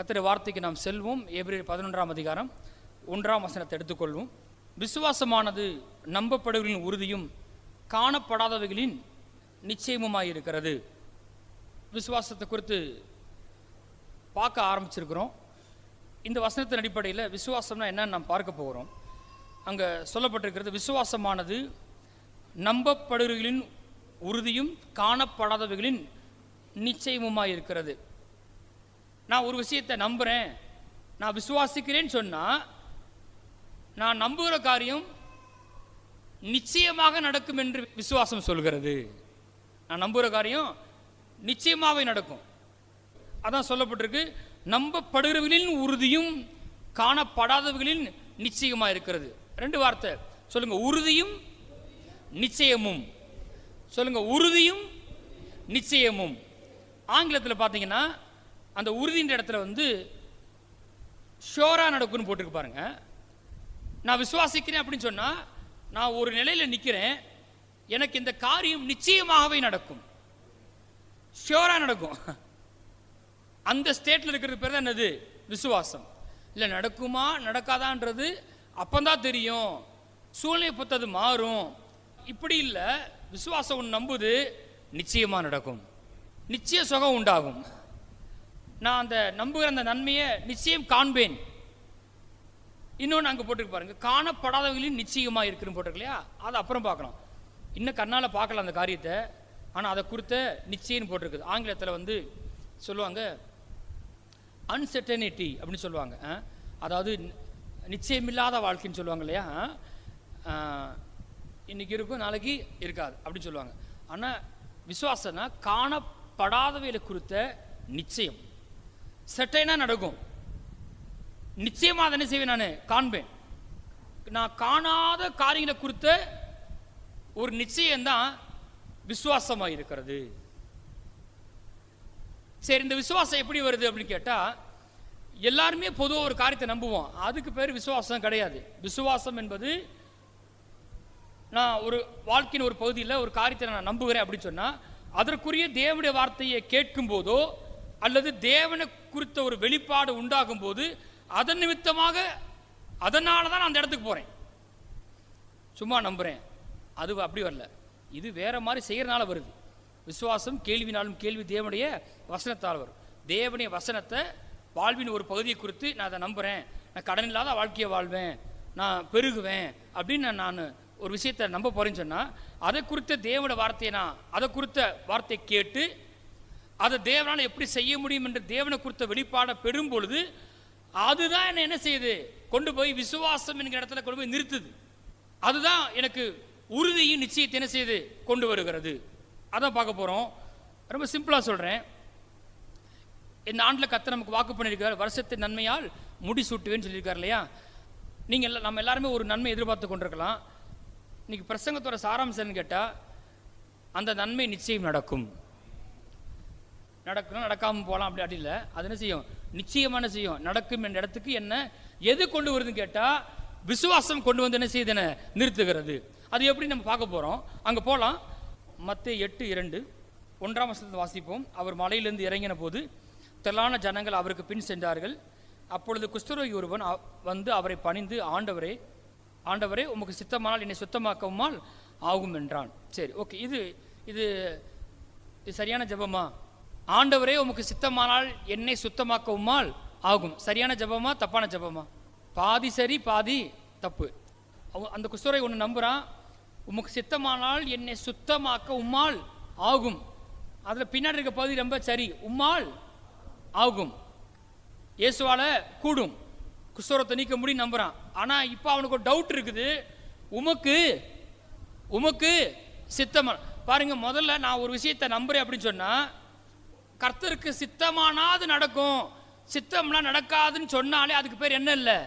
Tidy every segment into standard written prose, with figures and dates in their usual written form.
கர்த்தருடைய வார்த்தைக்கு நாம் செல்வோம். எபிரேயர் 11ஆம் அதிகாரம் 1ஆம் வசனத்தை எடுத்துக்கொள்வோம். விசுவாசமானது நம்பப்படுவர்களின் உறுதியும் காணப்படாதவைகளின் நிச்சயமுமாயிருக்கிறது. விசுவாசத்தை குறித்து பார்க்க ஆரம்பிச்சிருக்கிறோம். இந்த வசனத்தின் அடிப்படையில் விசுவாசம்னா என்னன்னு நாம் பார்க்க போகிறோம். அங்கே சொல்லப்பட்டிருக்கிறது, விசுவாசமானது நம்பப்படுவர்களின் உறுதியும் காணப்படாதவைகளின் நிச்சயமுமாயிருக்கிறது. நான் ஒரு விஷயத்தை நம்புகிறேன், நான் விசுவாசிக்கிறேன்னு சொன்னால் நான் நம்புகிற காரியம் நிச்சயமாக நடக்கும் என்று விசுவாசம் சொல்கிறது. நான் நம்புகிற காரியம் நிச்சயமாகவே நடக்கும். அதான் சொல்லப்பட்டிருக்கு, நம்பப்படுகிறவர்களின் உறுதியும் காணப்படாதவர்களின் நிச்சயமாக இருக்கிறது. ரெண்டு வார்த்தை சொல்லுங்க, உறுதியும் நிச்சயமும். சொல்லுங்க, உறுதியும் நிச்சயமும். ஆங்கிலத்தில் பார்த்தீங்கன்னா அந்த உறுதின்ற இடத்துல ஷோரா நடக்கும்னு போட்டுருக்கு பாருங்க. நான் விசுவாசிக்கிறேன் அப்படின்னு சொன்னால் நான் ஒரு நிலையில் நிற்கிறேன், எனக்கு இந்த காரியம் நிச்சயமாகவே நடக்கும், ஷோரா நடக்கும். அந்த ஸ்டேட்டில் இருக்கிறது பேர் தான் என்னது? விசுவாசம். இல்லை நடக்குமா நடக்காதான்றது அப்பந்தான் தெரியும், சூழ்நிலை பொறுத்து அது மாறும். இப்படி இல்லை, விசுவாசம் ஒன்று நம்புது, நிச்சயமாக நடக்கும், நிச்சய சுகம் உண்டாகும். நான் அந்த நம்புகிற அந்த நன்மையை நிச்சயம் காண்பேன். இன்னொன்று அங்கே போட்டுருக்கு பாருங்க, காணப்படாதவர்களின் நிச்சயமாக இருக்குன்னு போட்டிருக்கு இல்லையா? அதை அப்புறம் பார்க்கலாம், இன்னும் கண்ணால் பார்க்கலாம் அந்த காரியத்தை. ஆனால் அதை குறித்த நிச்சயம் போட்டிருக்குது. ஆங்கிலத்தில் சொல்லுவாங்க அன்சர்டனிட்டி அப்படின்னு சொல்லுவாங்க. அதாவது நிச்சயமில்லாத வாழ்க்கைன்னு சொல்லுவாங்க இல்லையா? இன்னைக்கு இருக்கும் நாளைக்கு இருக்காது அப்படின்னு சொல்லுவாங்க. ஆனால் விசுவாசம்னா காணப்படாதவைகளை குறித்த நிச்சயம். சட்டைனா நடக்கும், நிச்சயமாக அதை என்ன செய்வேன், நான் காண்பேன். நான் காணாத காரியங்களை குறித்த ஒரு நிச்சயம்தான் விசுவாசமாக இருக்கிறது. சரி, இந்த விசுவாசம் எப்படி வருது அப்படின்னு கேட்டால், எல்லாருமே பொதுவாக ஒரு காரியத்தை நம்புவோம், அதுக்கு பேர் விசுவாசம் கிடையாது. விசுவாசம் என்பது நான் ஒரு வாழ்க்கையின் ஒரு பகுதியில் ஒரு காரியத்தை நான் நம்புகிறேன் அப்படின்னு சொன்னால் அதற்குரிய தேவனுடைய வார்த்தையை கேட்கும் போதோ அல்லது தேவனை குறித்த ஒரு வெளிப்பாடு உண்டாகும் போது அதன் நிமித்தமாக அதனால தான் நான் அந்த இடத்துக்கு போகிறேன். சும்மா நம்புகிறேன் அது அப்படி வரல, இது வேற மாதிரி செய்கிறனால வருது. விசுவாசம் கேள்வினாலும் கேள்வி தேவனுடைய வசனத்தால் வரும். தேவனுடைய வசனத்தை வாழ்வின் ஒரு பகுதியை குறித்து நான் அதை நம்புகிறேன், நான் கடன் இல்லாத வாழ்க்கையை வாழ்வேன், நான் பெருகுவேன் அப்படின்னு நான் ஒரு விஷயத்தை நம்ப போகிறேன்னு சொன்னால் அதை குறித்த தேவனுடைய வார்த்தையை நான் அதை குறித்த வார்த்தையை கேட்டு அதை தேவனால் எப்படி செய்ய முடியும் என்று தேவனை குறித்த வெளிப்பாடை பெறும் பொழுது அதுதான் என்ன செய்யுது, கொண்டு போய் விசுவாசம் என்கிற இடத்துல கொண்டு போய் நிறுத்துது. அதுதான் எனக்கு உறுதியும் நிச்சயத்தை என்ன செய்யுது, கொண்டு வருகிறது. அதான் பார்க்க போகிறோம். ரொம்ப சிம்பிளாக சொல்கிறேன். இந்த ஆண்டில் கர்த்தர் நமக்கு வாக்கு பண்ணியிருக்கார், வருஷத்தின் நன்மையால் முடி சூட்டுவேன்னு சொல்லியிருக்கார் இல்லையா? நீங்கள் நம்ம எல்லாருமே ஒரு நன்மை எதிர்பார்த்து கொண்டிருக்கலாம். இன்னைக்கு பிரசங்கத்தோட சாராம்சம்னு கேட்டால் அந்த நன்மை நிச்சயம் நடக்கும். நடக்கணும், நடக்காமல் போகலாம் அப்படி அப்படி இல்லை, அது என்ன செய்யும், நிச்சயமான செய்யும், நடக்கும் என்ற இடத்துக்கு என்ன எது கொண்டு வருதுன்னு கேட்டால் விசுவாசம் கொண்டு வந்து என்ன செய்யுது, என்ன நிறுத்துகிறது. அது எப்படி நம்ம பார்க்க போகிறோம். அங்கே போகலாம். மத்தேயு 8:2 1ஆம் வசனத்தை வாசிப்போம். அவர் மலையிலிருந்து இறங்கின போது திரளான ஜனங்கள் அவருக்கு பின் சென்றார்கள். அப்பொழுது குஷ்டரோகி ஒருவன் வந்து அவரை பணிந்து, ஆண்டவரே ஆண்டவரே உமக்கு சித்தமானால் என்னை சுத்தமாக்கவுமால் ஆகும் என்றான். சரி, ஓகே, இது இது சரியான ஜெபமா? ஆண்டவரே உமக்கு சித்தமானால் என்னை சுத்தமாக்கவுமால் ஆகும், சரியான ஜெபமா தப்பான ஜெபமா? பாதி சரி பாதி தப்பு. அந்த குஷ்டரோகி ஒன்று நம்புகிறான், உமக்கு சித்தமானால் என்னை சுத்தமாக்க உம்மால் ஆகும். அதில் பின்னாடி இருக்க பகுதி ரொம்ப சரி, உம்மால் ஆகும், இயேசுவால கூடும், குஷ்டரோகத்தை நீக்க முடியும் நம்புகிறான். ஆனால் இப்போ அவனுக்கு ஒரு டவுட் இருக்குது, உமக்கு உமக்கு சித்தமா. பாருங்க, முதல்ல நான் ஒரு விஷயத்தை நம்புறேன் அப்படின்னு சொன்னால் கர்த்தருக்கு சித்தமானாது நடக்கும், சித்தம்லாம் நடக்காதுன்னு சொன்னாலே அதுக்கு பேர் என்ன இல்லை,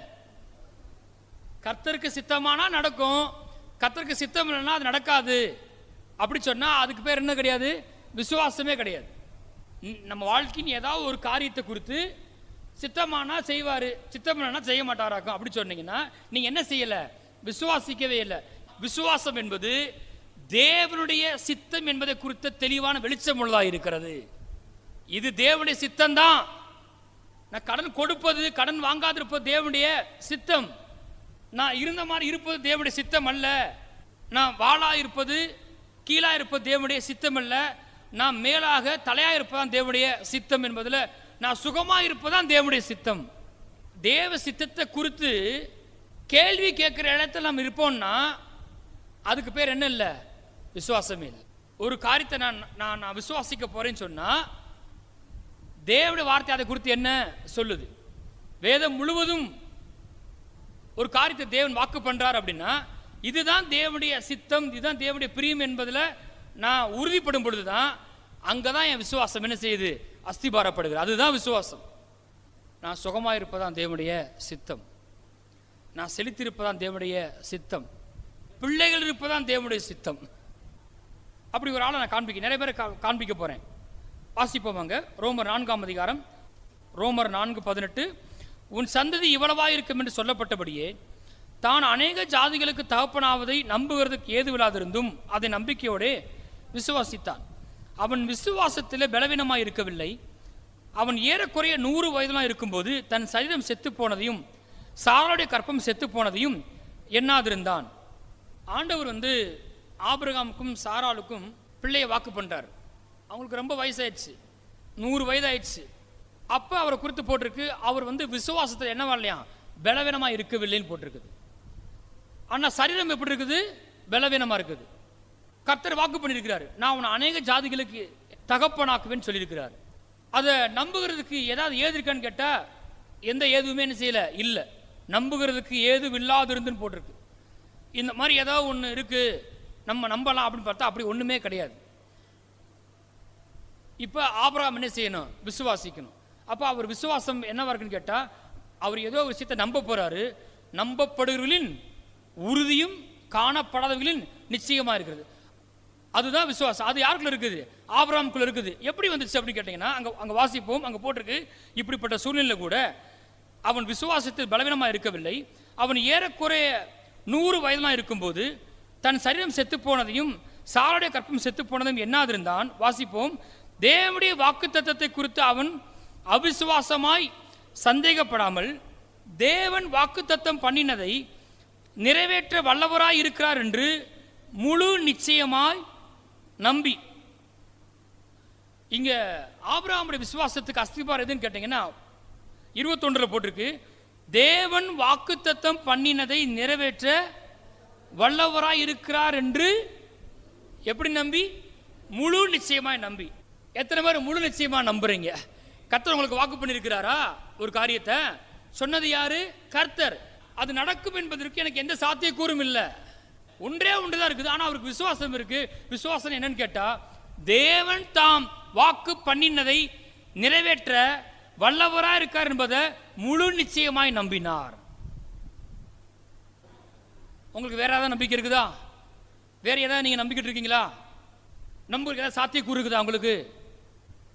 கர்த்தருக்கு சித்தமானா நடக்கும், கர்த்தருக்கு சித்தம் இல்லைன்னா அது நடக்காது அப்படி சொன்னால் அதுக்கு பேர் என்ன கிடையாது, விசுவாசமே கிடையாது. நம்ம வாழ்க்கையின் ஏதாவது ஒரு காரியத்தை குறித்து சித்தமானா செய்வார், சித்தம் இல்லைன்னா செய்ய மாட்டாராக்கும் அப்படி சொன்னீங்கன்னா நீங்கள் என்ன செய்யலை, விசுவாசிக்கவே இல்லை. விசுவாசம் என்பது தேவனுடைய சித்தம் என்பதை குறித்த தெளிவான வெளிச்சம் உள்ளதாக இருக்கிறது. இது தேவனுடைய சித்தம்தான், நான் கடன் கொடுப்பது, கடன் வாங்காதிருப்பது தேவனுடைய சித்தம். நான் இருந்த மாதிரி இருப்பது தேவனுடைய சித்தம் அல்ல. நான் வாளா இருப்பது, கீழா இருப்பது தேவனுடைய சித்தம் அல்ல. நான் மேலாக தலையா இருப்பதான் தேவனுடைய சித்தம் என்பதில் நான் சுகமா இருப்பதான் தேவனுடைய சித்தம். தேவ சித்தத்தை குறித்து கேள்வி கேட்கிற இடத்துல நம்ம இருப்போம்னா அதுக்கு பேர் என்ன இல்லை? விசுவாசமே இல்லை. ஒரு காரியத்தை நான் விசுவாசிக்க போறேன்னு சொன்னா தேவனுடைய வார்த்தை அதை குறித்து என்ன சொல்லுது? வேதம் முழுவதும் ஒரு காரியத்தை தேவன் வாக்கு பண்றார் அப்படின்னா இதுதான் தேவனுடைய சித்தம், இதுதான் தேவனுடைய பிரியம் என்பதில் நான் உறுதிப்படும் பொழுதுதான் அங்கதான் என் விசுவாசம் என்ன செய்யுது? அஸ்திபாரப்படுகிறது. அதுதான் விசுவாசம். நான் சுகமாக இருப்பதான் தேவனுடைய சித்தம், நான் செழித்திருப்பதான் தேவனுடைய சித்தம், பிள்ளைகள் இருப்பதான் தேவனுடைய சித்தம். அப்படி ஒரு ஆளை நான் காண்பிக்க நிறைய பேரை காண்பிக்க போறேன். வாசிப்போமாங்க. ரோமர் 4ஆம் அதிகாரம், ரோமர் 4:18. உன் சந்ததி இவ்வளவா இருக்கும் என்று சொல்லப்பட்டபடியே தான் அநேக ஜாதிகளுக்கு தகப்பனாவதை நம்புகிறதுக்கு ஏதுவில்லாதிருந்தும் அதை நம்பிக்கையோடு விசுவாசித்தான். அவன் விசுவாசத்தில் பலவீனமாய் இருக்கவில்லை. அவன் ஏறக்குறைய 100 வயதுலாம் இருக்கும்போது தன் சரீரம் செத்து போனதையும் சாராளுடைய கற்பம் செத்து போனதையும் எண்ணாதிருந்தான். ஆண்டவர் ஆபிரகாமுக்கும் சாராளுக்கும் பிள்ளையை வாக்கு பண்றார். அவங்களுக்கு ரொம்ப வயசாயிடுச்சு, 100 வயது ஆயிடுச்சு. அப்ப அவரை குறித்து போட்டிருக்கு, அவர் விசுவாசத்தில் என்ன வரலையா? பலவீனமா இருக்கவில்லைன்னு போட்டிருக்குது. ஆனா சரீரம் எப்படி இருக்குது? பலவீனமா இருக்குது. கர்த்தர் வாக்கு பண்ணியிருக்கிறாரு, நான் உன்னை அநேக ஜாதிகளுக்கு தகப்பனாக்குவேன்னு சொல்லியிருக்கிறார். அதை நம்புகிறதுக்கு ஏதாவது ஏது இருக்கான்னு கேட்டா எந்த ஏதுவுமே என்ன செய்யல, இல்ல. நம்புகிறதுக்கு ஏதும் இல்லாதிருந்துன்னு போட்டிருக்கு. இந்த மாதிரி ஏதாவது ஒன்று இருக்கு, நம்ம நம்பலாம் அப்படின்னு பார்த்தா அப்படி ஒண்ணுமே கிடையாது. இப்ப ஆபிரகாம் என்ன செய்யணும்? விசுவாசிக்கணும். அப்ப அவர் விசுவாசம் என்னவா இருக்குன்னு கேட்டா அவர் ஏதோ ஒரு விஷயத்தை நம்ப போறாரு. நம்பப்படுகிறவர்களின் உறுதியும் காணப்படாதவர்களின் நிச்சயமா இருக்கிறது. அதுதான் விசுவாசம். அது யாருக்குள்ள இருக்குது? ஆபிரகாமுக்குள்ள இருக்குது. எப்படி வந்துச்சு அப்படின்னு கேட்டீங்கன்னா அங்க வாசிப்போம். அங்க போட்டிருக்கு, இப்படிப்பட்ட சூழ்நிலை கூட அவன் விசுவாசத்தில் பலவீனமா இருக்கவில்லை. அவன் ஏறக்குறைய 100 வயதுலாம் இருக்கும்போது தன் சரீரம் செத்து போனதையும் சாராளுடைய கற்பம் செத்து போனதையும் எண்ணாதிருந்தான். வாசிப்போம். தேவனுடைய வாக்குத்தத்தத்தை குறித்து அவன் அவிசுவாசமாய் சந்தேகப்படாமல் தேவன் வாக்குத்தத்தம் பண்ணினதை நிறைவேற்ற வல்லவராய் இருக்கிறார் என்று முழு நிச்சயமாய் நம்பி. இங்க ஆபிரகாமுடைய விசுவாசத்துக்கு அஸ்திபாரம் எதுன்னு கேட்டீங்கன்னா 21 போட்டிருக்கு, தேவன் வாக்குத்தத்தம் பண்ணினதை நிறைவேற்ற வல்லவராய் இருக்கிறார் என்று எப்படி நம்பி? முழு நிச்சயமாய் நம்பி. எத்தனை பேர் முழு நிச்சயமா நம்புறீங்க? கர்த்தர் உங்களுக்கு வாக்கு பண்ணியிருக்கிறாரா? ஒரு காரியத்தை சொன்னது யாரு? கர்த்தர். அது நடக்கும் என்பதற்கு எனக்கு எந்த சாத்தியக்கூறும் இல்லை. ஒன்றே ஒன்றுதான் இருக்குது. ஆனா அவருக்கு விசுவாசம் இருக்கு. விசுவாசம் என்னன்னு கேட்டா தேவன் தாம் வாக்கு பண்ணினதை நிறைவேற்ற வல்லவராய் இருக்கார் என்பதை முழு நிச்சயமாய் நம்பினார். உங்களுக்கு வேற ஏதாவது நம்பிக்கை இருக்குதா? வேற ஏதாவது நீங்க நம்பிக்கிட்டு இருக்கீங்களா? நம்புறதுக்கு ஏதாவது சாத்தியக்கூறு இருக்குதா உங்களுக்கு?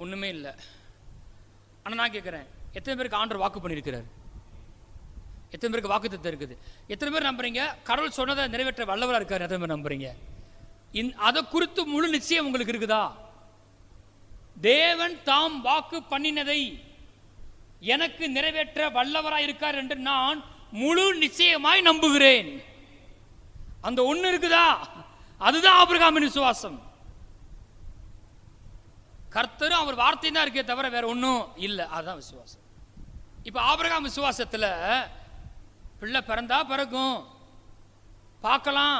ஒண்ணுமே இல்லை. ஆனா நான் கேட்கிறேன், எத்தனை பேருக்கு ஆண்டவர் வாக்கு பண்ணியிருக்கிறார்? எத்தனை பேருக்கு வாக்குத்தத்தம் இருக்குது? எத்தனை பேர் நம்புறீங்க கடவுள் சொன்னதை நிறைவேற்ற வல்லவரா இருக்காரு? எத்தனை பேர் நம்புறீங்க? அதை குறித்து முழு நிச்சயம் உங்களுக்கு இருக்குதா? தேவன் தாம் வாக்கு பண்ணினதை எனக்கு நிறைவேற்ற வல்லவராய் இருக்கார் என்று நான் முழு நிச்சயமாய் நம்புகிறேன். அந்த ஒண்ணு இருக்குதா? அதுதான் ஆபிரகாமின் விசுவாசம். கர்த்தரும் அவர் வார்த்தை தான் இருக்கே தவிர வேற ஒன்றும் இல்லை. அதுதான் விசுவாசம். இப்ப ஆபிரகாம் விசுவாசத்துல பிள்ளை பிறந்தா பிறக்கும் பார்க்கலாம்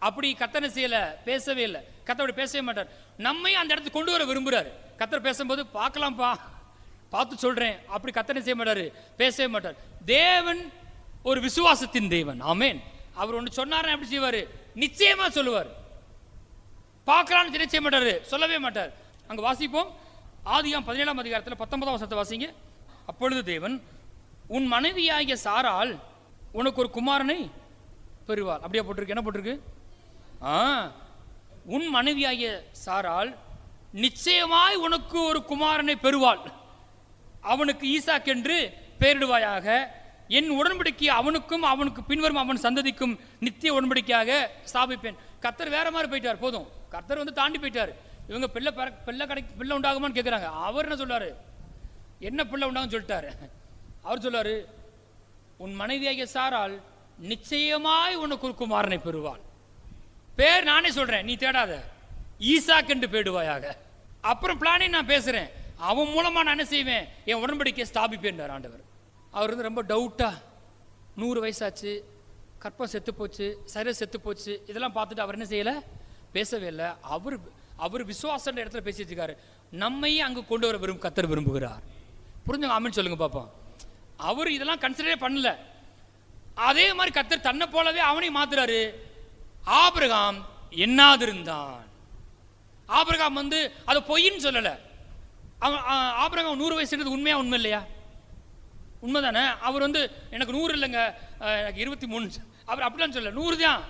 அப்படி கத்தனை செய்யல, பேசவே இல்லை. கத்தர் பேசவே மாட்டார். நம்மை அந்த இடத்துக்கு கொண்டு வர விரும்புறாரு. கத்தர் பேசும்போது பார்க்கலாம்ப்பா, பார்த்து சொல்றேன், அப்படி கத்தனை செய்ய மாட்டாரு, பேசவே மாட்டார். தேவன் ஒரு விசுவாசத்தின் தேவன். ஆமென். அவர் ஒன்று சொன்னார், எப்படி செய்வாரு? நிச்சயமா சொல்லுவார். பார்க்கலாம்னு செய்ய மாட்டாரு, சொல்லவே மாட்டார். அங்க வாசிப்போம். ஆதியாம் 17ஆம் அதிகாரத்தில் 19ஆம் வசனத்தை வாசிங்க. அப்பொழுது தேவன், உன் மனைவியாகிய சாராள் உனக்கு ஒரு குமாரனை பெறுவாள். அப்படியே போட்டிருக்கு. என்ன போட்டிருக்கு? உன் மனைவியாகிய சாராள் நிச்சயமாய் உனக்கு ஒரு குமாரனை பெறுவாள், அவனுக்கு ஈசாக் என்று பெயரிடுவாயாக. என் உடன்படிக்கை அவனுக்கும் அவனுக்கு பின்வரும் அவன் சந்ததிக்கும் நித்திய உடன்படிக்கையாக ஸ்தாபிப்பேன். கர்த்தர் வேற மாதிரி போயிட்டார். போதும், கர்த்தர் தாண்டி போயிட்டார். இவங்க பிள்ளை உண்டாகுமான்னு கேட்குறாங்க. அவர் என்ன சொல்றாரு? என்ன பிள்ளை உண்டான்னு சொல்லிட்டாரு. அவர் சொல்றாரு, உன் மனைவியாகிய சாராள் நிச்சயமாய் உனக்கு ஒரு குமாரனை பெறுவாள். பேர் நானே சொல்றேன், நீ தேடாத, ஈசாக் என்று பேடுவாயாக. அப்புறம் பிளானே நான் பேசுறேன், அவன் மூலமா நான் என்ன செய்வேன், என் உடன்படிக்கையை ஸ்தாபிப்பேன் ஆண்டவர். அவர் வந்து ரொம்ப டவுட்டா, 100 வயசாச்சு, கற்பம் செத்து போச்சு, சரி செத்து போச்சு, இதெல்லாம் பார்த்துட்டு அவர் என்ன செய்யல, பேசவே இல்லை. அவர் விசுவாசன்ற இடத்துல பேசிட்டு இருக்காரு. நம்மையே அங்கு கொண்டு வர கர்த்தர் விரும்புகிறார். புரிஞ்சுங்க, ஆமென் சொல்லுங்க பாப்போம். அவர் இதெல்லாம் கன்சிடரே பண்ணல. அதே மாதிரி கர்த்தர் தன்னை போலவே அவனையும் மாத்துறாரு. ஆபிரகாம் எண்ணாதிருந்தான். ஆபிரகாம் வந்து அது பொய்ன்னு சொல்லல. ஆபிரகாம் 100 வயசுன்றது உண்மையா உண்மை இல்லையா? உண்மைதானே. அவர் வந்து எனக்கு 100 இல்லைங்க, எனக்கு 23, அவர் அப்படிலாம் சொல்ல, 100 தான்.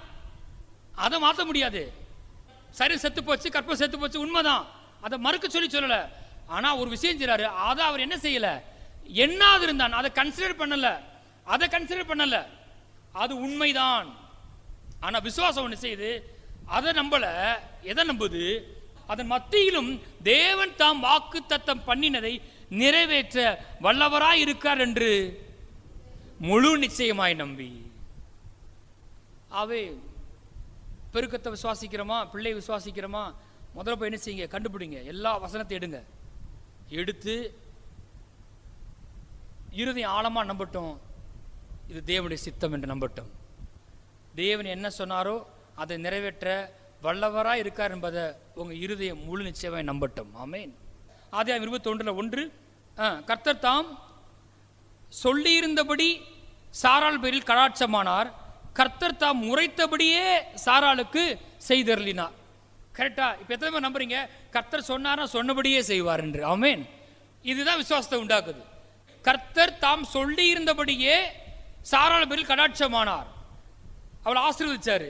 அதை மாற்ற முடியாது. சரி செத்து போச்சு, கற்பம் செத்து போச்சு, உண்மைதான், அதை மறுக்க சொல்லல. ஆனா ஒரு விஷயம் செய்றாரு, அதை அவர் என்ன செய்யல, எண்ணாதிருந்தான். அதை கன்சிடர் பண்ணல. அது உண்மைதான். ஆனா விசுவாசம் ஒன்று செய்யுது, அதை நம்பல. எதை நம்புது? அதன் மத்தியிலும் தேவன் தாம் வாக்குத்தத்தம் பண்ணினதை நிறைவேற்ற வல்லவராய் இருக்கார் என்று முழு நிச்சயமாய் நம்பி. அவை பெருக்கத்தை விசுவாசிக்கிறோமா, பிள்ளை விசுவாசிக்கிறோமா, முதல்ல போய் என்ன செய்யுங்க, கண்டுபிடிங்க. எல்லா வசனத்தை எடுத்து இருதயம் ஆழமா நம்பட்டும், இது தேவனுடைய சித்தம் என்று நம்பட்டும். தேவன் என்ன சொன்னாரோ அதை நிறைவேற்ற வல்லவராய் இருக்கார் என்பதை உங்க இருதயம் முழு நிச்சயமாய் நம்பட்டும். ஆமென். ஆதியாகமம் 21:1, கர்த்தர் தாம் சொல்லியிருந்தபடி சாராள் பேரில் கடாட்சமானார், கர்த்தர் தாம் உரைத்தபடியே சாராளுக்கு செய்தருளினார். கரெக்டா? இப்ப எத்தனை பேர் நம்புறீங்க கர்த்தர் சொன்னாரா சொன்னபடியே செய்வார் என்று? ஆமென். இதுதான் விசுவாசத்தை உண்டாக்குது. கர்த்தர் தாம் சொல்லி இருந்தபடியே சாராள் பேரில் கடாட்சமானார், அவளை ஆசீர்வதிச்சாரு,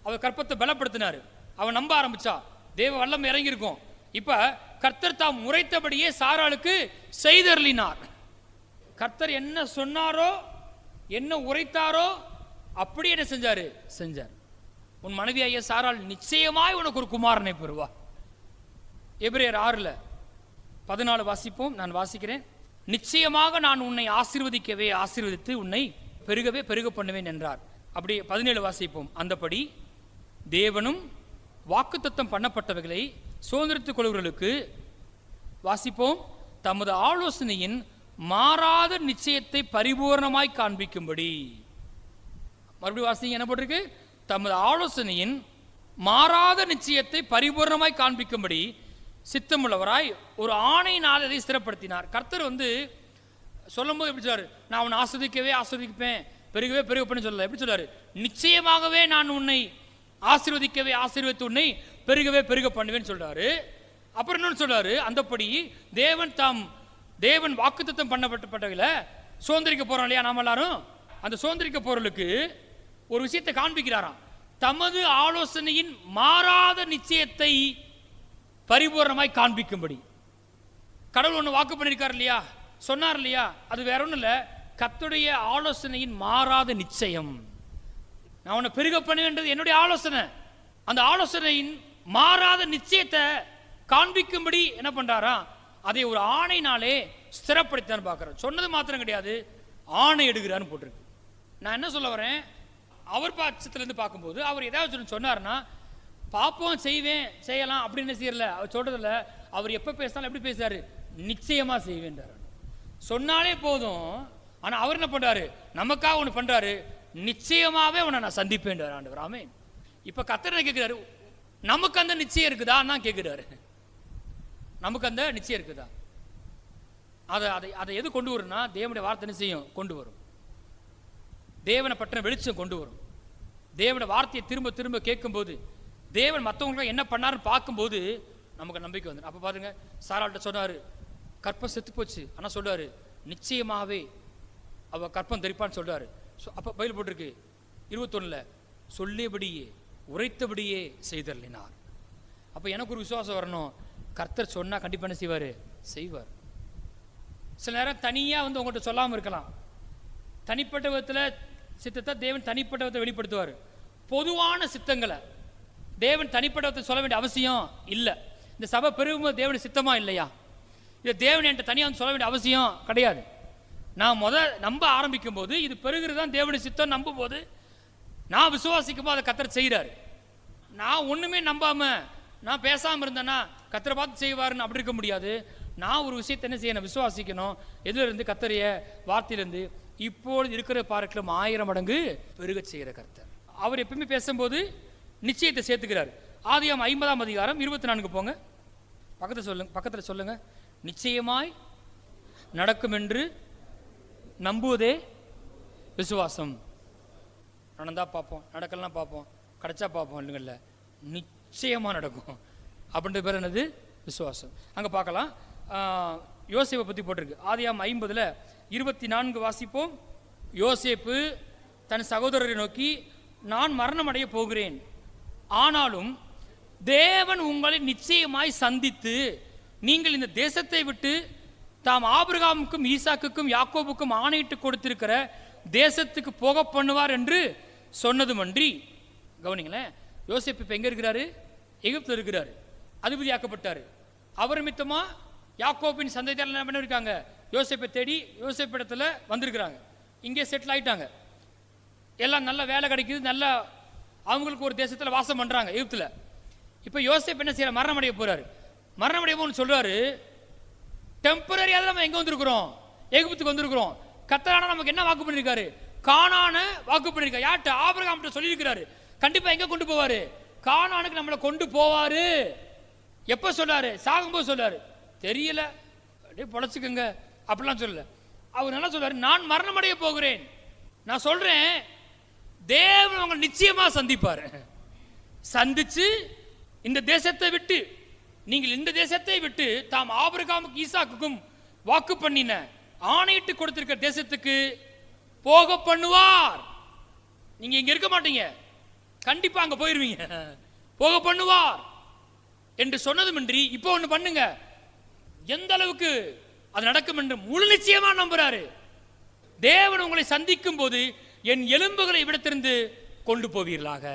அவள் கற்பத்தை பலப்படுத்தினாரு, அவன் நம்ப ஆரம்பிச்சா, தேவ வல்லம் இறங்கி இருக்கும். இப்ப கர்த்தர் தாம் உரைத்தபடியே சாராளுக்கு செய்தருளினார். கர்த்தர் என்ன சொன்னாரோ, என்ன உரைத்தாரோ அப்படி என்ன செஞ்சார். உன் மனைவியாகிய சாராள் நிச்சயமாய் உனக்கு ஒரு குமாரனை பெறுவா. எபிரேயர் 6:14 வாசிப்போம். நான் வாசிக்கிறேன். நிச்சயமாக நான் உன்னை ஆசீர்வதித்து உன்னை பெருக பண்ணுவேன் என்றார். அப்படி 17 வாசிப்போம். அந்தபடி தேவனும் வாக்குத்தத்தம் பண்ணப்பட்டவைகளை சுதந்திரித்துக் கொள்வர்களுக்கு வாசிப்போம், தமது ஆலோசனையின் மாறாத நிச்சயத்தை பரிபூர்ணமாய் காண்பிக்கும்படி. மறுபடியும் வாசிங்க, என்ன போட்டிருக்கு? தமது ஆலோசனையின் மாறாத நிச்சயத்தை பரிபூர்ணமாய் காண்பிக்கும்படி சித்தமுள்ளவராய் ஒரு ஆணையினால் இதை ஸ்திரப்படுத்தினார். கர்த்தர் வந்து சொல்லும் போது எப்படி சொல்றாரு? நான் உன்னை ஆஸ்வதிப்பேன், பெருகப்பேன்னு சொல்லல. எப்படி சொல்றாரு? நிச்சயமாகவே நான் உன்னை ஆசீர்வதித்து உன்னை பெருக பண்ணுவேன்னு சொல்றாரு. அப்புறம் என்னன்னு சொல்றாரு? அந்தபடி தேவன் வாக்குத்தத்தம் பண்ணப்பட்டவர்களை சுதந்திரிக்க போறோம் இல்லையா நாம எல்லாரும், அந்த சுதந்திரிக்க போறவர்களுக்கு ஒரு விஷயத்தை காண்பிக்கிறாராம். தமது ஆலோசனையின் மாறாத நிச்சயத்தை பரிபூர்ணமாய் காண்பிக்கும்படி. கடவுள் ஒன்று வாக்கு பண்ணியிருக்கார் இல்லையா, சொன்னார் இல்லையா, அது வேற ஒன்றும் இல்லை, கர்த்தருடைய ஆலோசனையின் மாறாத நிச்சயம். நான் உன்னை பெருக பண்ணுவேன்றது என்னுடைய ஆலோசனை. அந்த ஆலோசனையின் மாறாத நிச்சயத்தை காண்பிக்கும்படி என்ன பண்றாரா, அதை ஒரு ஆணையினாலே ஸ்திரப்படுத்தான் பார்க்கிறோம். சொன்னது மாத்திரம் கிடையாது, ஆணை எடுக்கிறான்னு போட்டிருக்கு. நான் என்ன சொல்ல வரேன், அவர் பட்சத்திலிருந்து பார்க்கும்போது அவர் ஏதாவது சொன்னார்னா பார்ப்போம், செய்யலாம் அப்படின்னு செய்யல. அவர் சொல்றதில்ல. அவர் எப்ப பேசினாலும் எப்படி பேசுறாரு? நிச்சயமா செய்வேன் சொன்னாலே போதும். ஆனா அவர் என்ன பண்றாரு? நமக்காக ஒன்று பண்றாரு, நிச்சயமாவே உன்னை நான் சந்திப்பேன் ஆண்டவர். ஆமென். இப்ப கர்த்தர் கேட்கிறாரு, நமக்கு அந்த நிச்சயம் இருக்குதா? நான் கேட்கிறாரு, நமக்கு அந்த நிச்சயம் இருக்குதா? அதை எது கொண்டு வரும்னா, தேவனுடைய வார்த்தை நிச்சயம் கொண்டு வரும். தேவனை பற்றின வெளிச்சம் கொண்டு வரும். தேவனுடைய வார்த்தையை திரும்ப திரும்ப கேட்கும்போது, தேவன் மற்றவங்களுக்கு என்ன பண்ணாருன்னு பார்க்கும்போது நமக்கு நம்பிக்கை வந்துடும். அப்போ பாருங்க, சாராள்கிட்ட சொன்னாரு, கற்பம் செத்து போச்சு, ஆனால் சொல்றாரு நிச்சயமாகவே அவ கற்பம் தெரிப்பான்னு சொல்றாரு. அப்போ பைபிள் போட்டிருக்கு 21, சொல்லியபடியே உரைத்தபடியே செய்தருளினார். அப்போ எனக்கு ஒரு விசுவாசம் வரணும், கர்த்தர் சொன்னா கண்டிப்பாக என்ன செய்வார். சில நேரம் தனியாக வந்து உங்கள்கிட்ட சொல்லாமல் இருக்கலாம். தனிப்பட்ட விதத்தில் சித்தத்தை தேவன் தனிப்பட்ட விதத்தை வெளிப்படுத்துவார். பொதுவான சித்தங்களை தேவன் தனிப்பட்ட விதத்தை சொல்ல வேண்டிய அவசியம் இல்லை. இந்த சபை பெருகும்போது தேவனுடைய சித்தமா இல்லையா? இதை தேவன் என்கிட்ட தனியாக வந்து சொல்ல வேண்டிய அவசியம் கிடையாது. நான் நம்ப ஆரம்பிக்கும் போது இது பெருகிறது தான் தேவனுடைய சித்தம். நம்பும் போது நான் விசுவாசிக்கும் போது அதை கர்த்தர் செய்கிறாரு. நான் ஒன்றுமே நம்பாமல் நான் பேசாமல் இருந்தேன்னா கர்த்தரை பார்த்து செய்வாருன்னு அப்படி இருக்க முடியாது. நான் ஒரு விஷயத்தை என்ன செய்யணும், விசுவாசிக்கணும். எதிலிருந்து? கர்த்தரைய வார்த்தையிலிருந்து. இப்பொழுது இருக்கிற பார்க்கலாம் 1000 மடங்கு பெருக செய்கிற கர்த்தர். அவர் எப்பவுமே பேசும்போது நிச்சயத்தை சேர்த்துக்கிறார். ஆதியாகமம் 50ஆம் அதிகாரம் 24 போங்க. பக்கத்தில் சொல்லுங்க. நிச்சயமாய் நடக்கும் என்று நம்புவதே விசுவாசம். நடந்தா பார்ப்போம், நடக்கலாம் பார்ப்போம், கிடைச்சா பார்ப்போம் இல்லைங்கல்ல, நிச்சயமாக நடக்கும் அப்படின்ற பேர் என்னது? விசுவாசம். அங்கே பார்க்கலாம். யோசேப்பை பற்றி போட்டிருக்கு. ஆதியாகமம் 50ல் 24 வாசிப்போம். யோசேப்பு தன் சகோதரரை நோக்கி, நான் மரணம் அடைய போகிறேன், ஆனாலும் தேவன் உங்களை நிச்சயமாய் சந்தித்து நீங்கள் இந்த தேசத்தை விட்டு தாம் ஆபிரகாமுக்கும் ஈசாக்குக்கும் யாக்கோபுக்கும் ஆணையிட்டு கொடுத்திருக்கிற தேசத்துக்கு போக பண்ணுவார் என்று சொன்னதுமன்றி. கவனிங்களேன், யோசேப்பு இப்போ எங்கே இருக்கிறாரு? எகிப்தில் இருக்கிறாரு. அதிபதியாக்கப்பட்டார். அவர் மித்தமா யாக்கோபின் சந்ததியார் என்ன பண்ணிருக்காங்க? யோசேப்பை தேடி யோசேப்பு இடத்துல வந்திருக்கிறாங்க. இங்கே செட்டில் ஆயிட்டாங்க. எல்லாம் நல்ல வேலை கிடைக்குது, நல்ல அவங்களுக்கு ஒரு தேசத்தில் வாசம் பண்ணுறாங்க எகிப்தில். இப்போ யோசேப்பு என்ன செய்யற? மரணம் அடைய போறாரு. மரணம் அடைய போன்னு சொல்றாரு. டெம்பரரியாக நம்ம எங்கே வந்திருக்கிறோம்? எகிப்துக்கு வந்திருக்கிறோம். கர்த்தரான நமக்கு என்ன வாக்கு பண்ணியிருக்காரு? கானான வாக்கு பண்ணியிருக்காரு. யார்கிட்ட? ஆபிரகாம்கிட்ட சொல்லியிருக்கிறாரு. கண்டிப்பாக எங்கே கொண்டு போவாரு? கானானுக்கு நம்மளை கொண்டு போவாரு. எப்போ சொல்லாரு? சாகும்போது சொல்லாரு. தெரியல, அப்படியே பொழைச்சிக்கங்க அப்படிலாம் சொல்லல. அவர் நல்லா சொல்றாரு, நான் மரணம் அடைய போகிறேன். நான் சொல்றேன், தேவன் அவங்க நிச்சயமா சந்திப்பாரு. சந்திச்சு இந்த தேசத்தை விட்டு, நீங்கள் இந்த தேசத்தை விட்டு தாம் ஆபிரகாமுக்கு ஈசாக்குக்கும் வாக்கு பண்ணின ஆணையிட்டு கொடுத்திருக்கிற தேசத்துக்கு போக பண்ணுவார். நீங்க இங்க இருக்க மாட்டீங்க, கண்டிப்பா அங்க போயிருவீங்க. போக பண்ணுவார் என்று சொன்னதுமின்றி இப்போ ஒண்ணு பண்ணுங்க. எந்த அளவுக்கு அது நடக்கும் என்று முழு நிச்சயமா நம்புறாரு. தேவன் உங்களை சந்திக்கும் போது என் எலும்புகளை இவ்விடத்திலிருந்து கொண்டு போவீர்களாக.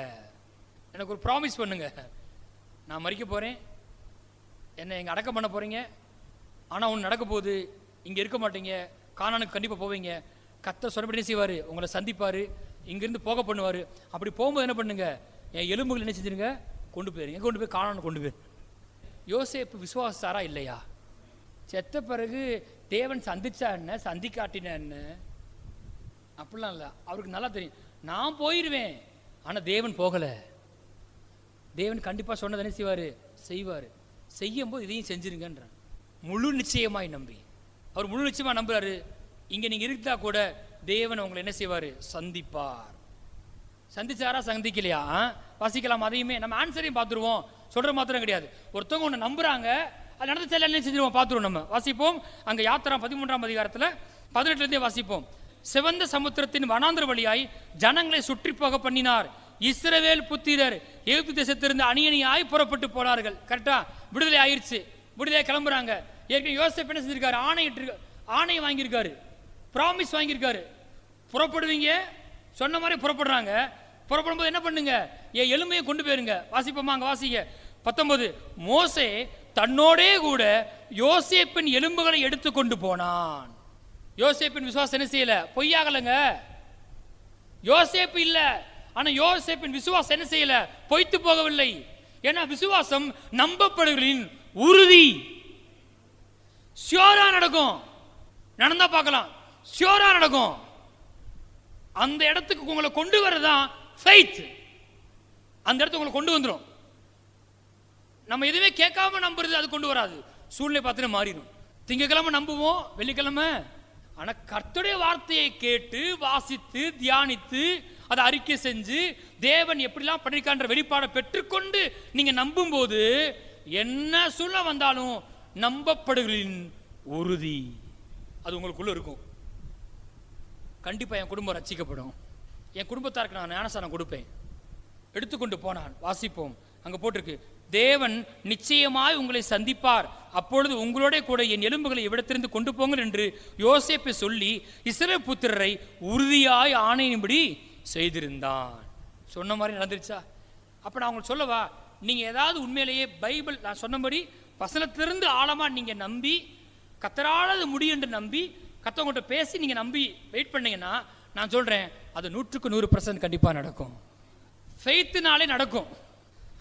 எனக்கு ஒரு ப்ராமிஸ் பண்ணுங்க. நான் மரிக்க போறேன், என்னை எங்க அடக்கம் பண்ண போறீங்க, ஆனா ஒன்று நடக்க போகுது, இங்க இருக்க மாட்டீங்க, கானானுக்கு கண்டிப்பா போவீங்க. கர்த்தர் சொன்னபடி செய்வாரு, உங்களை சந்திப்பாரு, இங்கிருந்து போக பண்ணுவாரு. அப்படி போகும்போது என்ன பண்ணுங்க, என் எலும்புகள் என்ன செஞ்சிருங்க, கொண்டு போயிருங்க. கொண்டு போய் கானானு கொண்டு போயிரு. யோசேப்பு விசுவாசாரா இல்லையா? செத்த பிறகு தேவன் சந்திச்சா என்ன, சந்திக்காட்டின என்ன, அப்படிலாம் இல்லை. அவருக்கு நல்லா தெரியும், நான் போயிடுவேன், ஆனா தேவன் போகல. தேவன் கண்டிப்பா சொன்னது என்ன செய்வாரு, செய்வாரு. செய்யும் போது இதையும் செஞ்சிருங்கன்ற முழு நிச்சயமாய் நம்பி, அவர் முழு நிச்சயமா நம்புறாரு. இங்க நீங்க இருந்தா கூட தேவன் உங்களை என்ன செய்வாரு, சந்திப்பார். சந்திச்சாரா சந்திக்கலையா வாசிக்கலாம். அதையுமே நம்ம ஆன்சரையும் பார்த்துருவோம். சொல்ற மாத்திரம் கிடையாது. ஒருத்தவங்க ஒன்று நம்புறாங்க, அது நடந்து செல்ல செஞ்சிருவோம், பார்த்துருவோம். நம்ம வாசிப்போம். அங்க யாத்திரா 13ஆம் அதிகாரத்தில் 18 வாசிப்போம். சிவந்த சமுத்திரத்தின் வனாந்திர வழியாய் ஜனங்களை சுற்றி போக பண்ணினார். இஸ்ரவேல் புத்திரர் எகிப்து தேசத்திலிருந்து அணியணியாய் புறப்பட்டு போனார்கள். கரெக்டா? விடுதலை ஆயிடுச்சு, விடுதலை கிளம்புறாங்க. ஏற்கனவே யோசேப்பு என்ன செஞ்சிருக்காரு, ஆணை வாங்கியிருக்காரு, ப்ராமிஸ் வாங்கியிருக்காரு. புறப்படுவீங்க சொன்ன மாதிரி புறப்படுறாங்க. புறப்படும் போது என்ன பண்ணுங்க, என் எலும்பையை கொண்டு போயிருங்க. வாசிப்போமா? அங்க வாசிங்க 19. மோசே தன்னோடே கூட யோசேப்பின் எலும்புகளை எடுத்து கொண்டு போனான். யோசேப்பின் விசுவாசம் என்ன செய்யல, பொய்யாகலங்க. யோசேப்பு இல்ல, ஆனா யோசேப்பின் விசுவாசம் என்ன செய்யல, பொய்த்து போகவில்லை. ஏன்னா விசுவாசம் நம்பப்படுகளின் உறுதி. ஷியோரா நடக்கும், நடந்தா பார்க்கலாம், ஷியோரா நடக்கும். அந்த இடத்துக்கு உங்களை கொண்டு வரதான் ஃபெய்த். அந்த இடத்துக்கு உங்களை கொண்டு வந்துடும். நம்ம எதுவுமே கேட்காம நம்புறது அது கொண்டு வராது. சூழ்நிலை பார்த்துட்டு மாறிடும். திங்கக்கிழமை நம்புவோம், வெள்ளிக்கிழமை. ஆனா கர்த்தருடைய வார்த்தையை கேட்டு வாசித்து தியானித்து அதை அறிக்கை செஞ்சு தேவன் எப்படிலாம் பண்ணிருக்கான்ற வெளிப்பாடை பெற்றுக்கொண்டு நீங்க நம்பும் போது என்ன சூழ்நிலை வந்தாலும் நம்பப்படுகளின் உறுதி அது உங்களுக்குள்ள இருக்கும். கண்டிப்பா என் குடும்பம் ரட்சிக்கப்படும், என் குடும்பத்தாருக்கு நான் ஞானஸ்நானம் கொடுப்பேன். எடுத்துக்கொண்டு போனான். வாசிப்போம். அங்க போட்டிருக்கு, தேவன் நிச்சயமாய் உங்களை சந்திப்பார், அப்பொழுது உங்களோட கூட என் எலும்புகளை இவ்விடத்திலிருந்து கொண்டு போங்கள் என்று யோசேப்பு சொல்லி இஸ்ரவேல் புத்திரரை உறுதியாய் ஆணையின்படி செய்திருந்தான். சொன்ன மாதிரி நடந்துருச்சா? அப்ப நான் உங்களுக்கு சொல்லவா, நீங்க ஏதாவது உண்மையிலேயே பைபிள் நான் சொன்னபடி வசனத்திலிருந்து ஆழமா நீங்க நம்பி கத்தரால் அது முடியும் என்று நம்பி கத்தவங்கள்ட்ட பேசி நீங்கள் நம்பி வெயிட் பண்ணீங்கன்னா நான் சொல்கிறேன், அது 100% கண்டிப்பாக நடக்கும். ஃபெய்த்துனாலே நடக்கும்.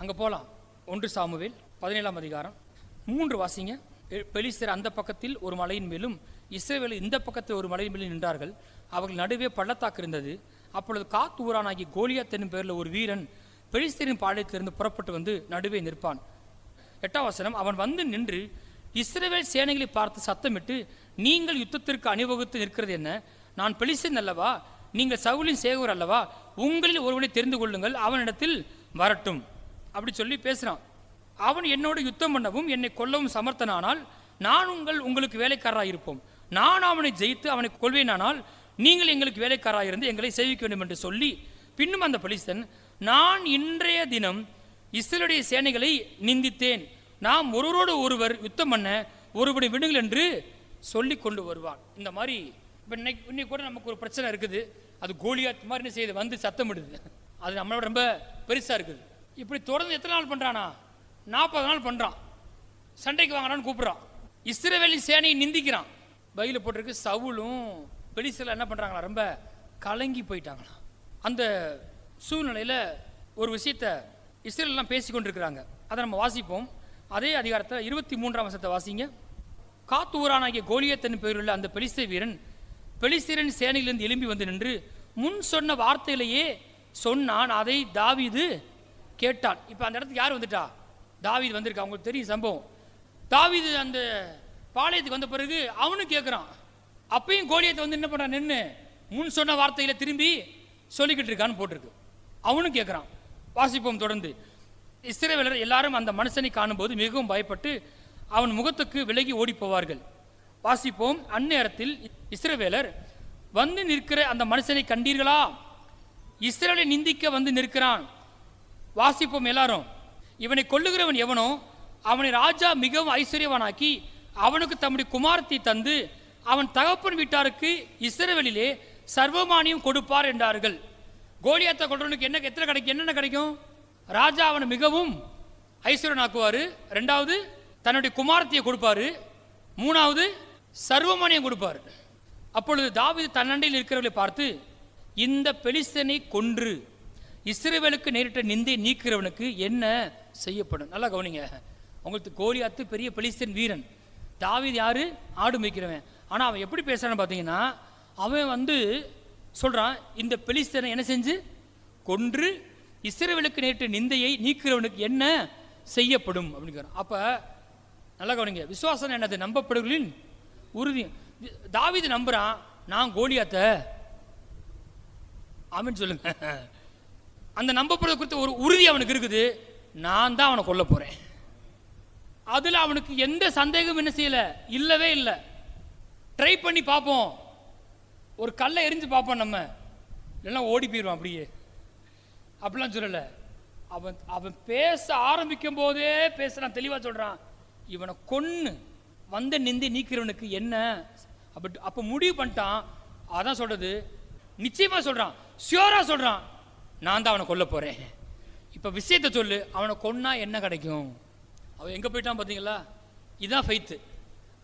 அங்கே போகலாம். 1 சாமுவேல் 17ஆம் அதிகாரம் 3 வாசிங்க. பெலிஸ்தர் அந்த பக்கத்தில் ஒரு மலையின் மேலும் இஸ்ரவேல் இந்த பக்கத்தில் ஒரு மலையின் மேலும் நின்றார்கள். அவர்கள் நடுவே பள்ளத்தாக்கு இருந்தது. அப்பொழுது காத் ஊரானாகி கோலியாத் என்னும் பேரில் ஒரு வீரன் பெலிஸ்தரின் பாளையத்திலிருந்து புறப்பட்டு வந்து நடுவே நிற்பான். 8ஆம் வசனம், அவன் வந்து நின்று இஸ்ரவேல் சேனைகளை பார்த்து சத்தமிட்டு, நீங்கள் யுத்தத்திற்கு அணிவகுத்து நிற்கிறது என்ன? நான் பெலிஸ்தன் அல்லவா? நீங்கள் சவுலின் சேவகர் அல்லவா? உங்களில் ஒருவனை தெரிந்து கொள்ளுங்கள், அவனிடத்தில் வரட்டும். அப்படி சொல்லி பேசுகிறான். அவன் என்னோடு யுத்தம் பண்ணவும் என்னை கொல்லவும் சமர்த்தனானால் நான் உங்களுக்கு வேலைக்காரராக இருப்போம். நான் அவனை ஜெயித்து அவனை கொள்வேனானால் நீங்கள் எங்களுக்கு வேலைக்காரராக இருந்து எங்களை சேவிக்க வேண்டும் என்று சொல்லி, பின்னும் அந்த பெலிஸ்தன், நான் இன்றைய தினம் இஸ்ரவேலுடைய சேனைகளை நிந்தித்தேன். நாம் ஒருவரோடு ஒருவர் யுத்தம் பண்ண ஒருவரை விடுங்கள் என்று சொல்லி கொண்டு வருவான். இந்த மாதிரி இப்போ இன்னைக்கு கூட நமக்கு ஒரு பிரச்சனை இருக்குது. அது கோலியாத் மாதிரி என்ன செய்யுது, வந்து சத்தமிடுது. அது நம்மளோட ரொம்ப பெருசாக இருக்குது. இப்படி தொடர்ந்து எத்தனை நாள் பண்ணுறானா? 40 நாள் பண்ணுறான். சண்டைக்கு வாங்கலான்னு கூப்பிட்றான். இஸ்ரவேலின் சேனையை நிந்திக்கிறான். பைபிளில் போட்டிருக்கு, சவுலும் பெலிஸ்தர் என்ன பண்ணுறாங்களா, ரொம்ப கலங்கி போயிட்டாங்களாம். அந்த சூழ்நிலையில் ஒரு விஷயத்தை இஸ்ரவேல்லாம் பேசி கொண்டிருக்கிறாங்க. அதை நம்ம வாசிப்போம். அதே அதிகாரத்தில் 23ஆம் வசனத்தை வாசிங்க. காத் ஊரானாகிய கோலியாத் என்னும் பெயருள்ள அந்த பெலிஸ்தர் வீரன் பெலிஸ்தரின் சேனையிலிருந்து எழும்பி வந்து நின்று முன் சொன்ன வார்த்தையிலேயே சொன்னான். அதை தாவீது கேட்டான். இப்போ அந்த இடத்துக்கு யார் வந்துட்டா? தாவீது வந்திருக்கா. அவங்களுக்கு தெரியும் சம்பவம். தாவீது அந்த பாளையத்துக்கு வந்த பிறகு அவனு கேட்குறான். அப்பயும் கோலியாத் வந்து என்ன பண்ணுறான், நின்று முன் சொன்ன வார்த்தையில திரும்பி சொல்லிக்கிட்டு இருக்கான்னு போட்டிருக்கு. அவனும் கேட்குறான். வாசிப்போம் தொடர்ந்து. இஸ்ரவேலர் எல்லாரும் அந்த மனுஷனை காணும்போது மிகவும் பயப்பட்டு அவன் முகத்துக்கு விலகி ஓடி போவார்கள். வாசிப்போம். அந்நேரத்தில் இஸ்ரவேலர் வந்து நிற்கிற அந்த மனுஷனை கண்டீர்களா? இஸ்ரவேலை நிந்திக்க வந்து நிற்கிறான். வாசிப்போம் எல்லாரும். இவனை கொல்லுகிறவன் எவனோ அவனை ராஜா மிகவும் ஐஸ்வர்யவானாக்கி அவனுக்கு தம்முடைய குமாரத்தை தந்து அவன் தகப்பன் வீட்டாருக்கு இஸ்ரவேலிலே சர்வமானியம் கொடுப்பார் என்றார்கள். கோலியாத்தை கொல்றவனுக்கு எத்தனை கிடைக்கும்? என்னென்ன கிடைக்கும்? ராஜா அவனை மிகவும் ஐஸ்வர்யனாக்குவார். 2வது தன்னுடைய குமாரத்தையை கொடுப்பாரு. 3வது சர்வமானியம் கொடுப்பார். அப்பொழுது தாவீது தன்னண்டையில் இருக்கிறவர்களை பார்த்து, இந்த பெலிஸ்தனை கொன்று இஸ்ரவேலுக்கு நேரிட்ட நிந்தை நீக்கிறவனுக்கு என்ன செய்யப்படும்? நல்லா கவனிங்க. உங்களுக்கு கோலியாத்து பெரிய பெலிஸ்தன் வீரன். தாவீது யாரு? ஆடு மேய்க்கிறவன். ஆனால் அவன் எப்படி பேசுறான்னு பார்த்தீங்கன்னா, அவன் வந்து சொல்றான், இந்த பெலிஸ்தனை என்ன செஞ்சு கொன்று இஸ்ரவேலுக்கு நேரிட்ட நிந்தையை நீக்கிறவனுக்கு என்ன செய்யப்படும் அப்படிங்கிறான். அப்ப நல்லா கவனிங்க. விசுவாசம் என்னது? நம்பப்படுகளின் உறுதி. தாவீது நம்புறான், நான் கோலியாத்தை ஆமென் சொல்லுங்க. அந்த நம்பப்படுறது குறித்து ஒரு உறுதி அவனுக்கு இருக்குது. நான் தான் அவனை கொல்ல போறேன். அதுல அவனுக்கு எந்த சந்தேகம் என்ன செய்யல, இல்லவே இல்லை. ட்ரை பண்ணி பார்ப்போம், ஒரு கல்லை எரிஞ்சு பார்ப்போம், நம்ம இல்லைன்னா ஓடி போயிடுவான். அப்படிலாம் சொல்லல. அவன் பேச ஆரம்பிக்கும் போதே பேசுறான், தெளிவா சொல்றான், இவனை கொன்னு வந்த நிந்தை நீக்கிறவனுக்கு என்ன. அப்ப முடிவு பண்ணிட்டான். அதான் சொல்றது, நிச்சயமா சொல்றான், ஷியோரா சொல்றான், நான் தான் அவனை கொல்ல போறேன். இப்ப விஷயத்தை சொல்லு, அவனை கொன்னா என்ன கிடைக்கும்? அவன் எங்க போயிட்டான் பாத்தீங்களா? இதுதான் ஃபெய்த்.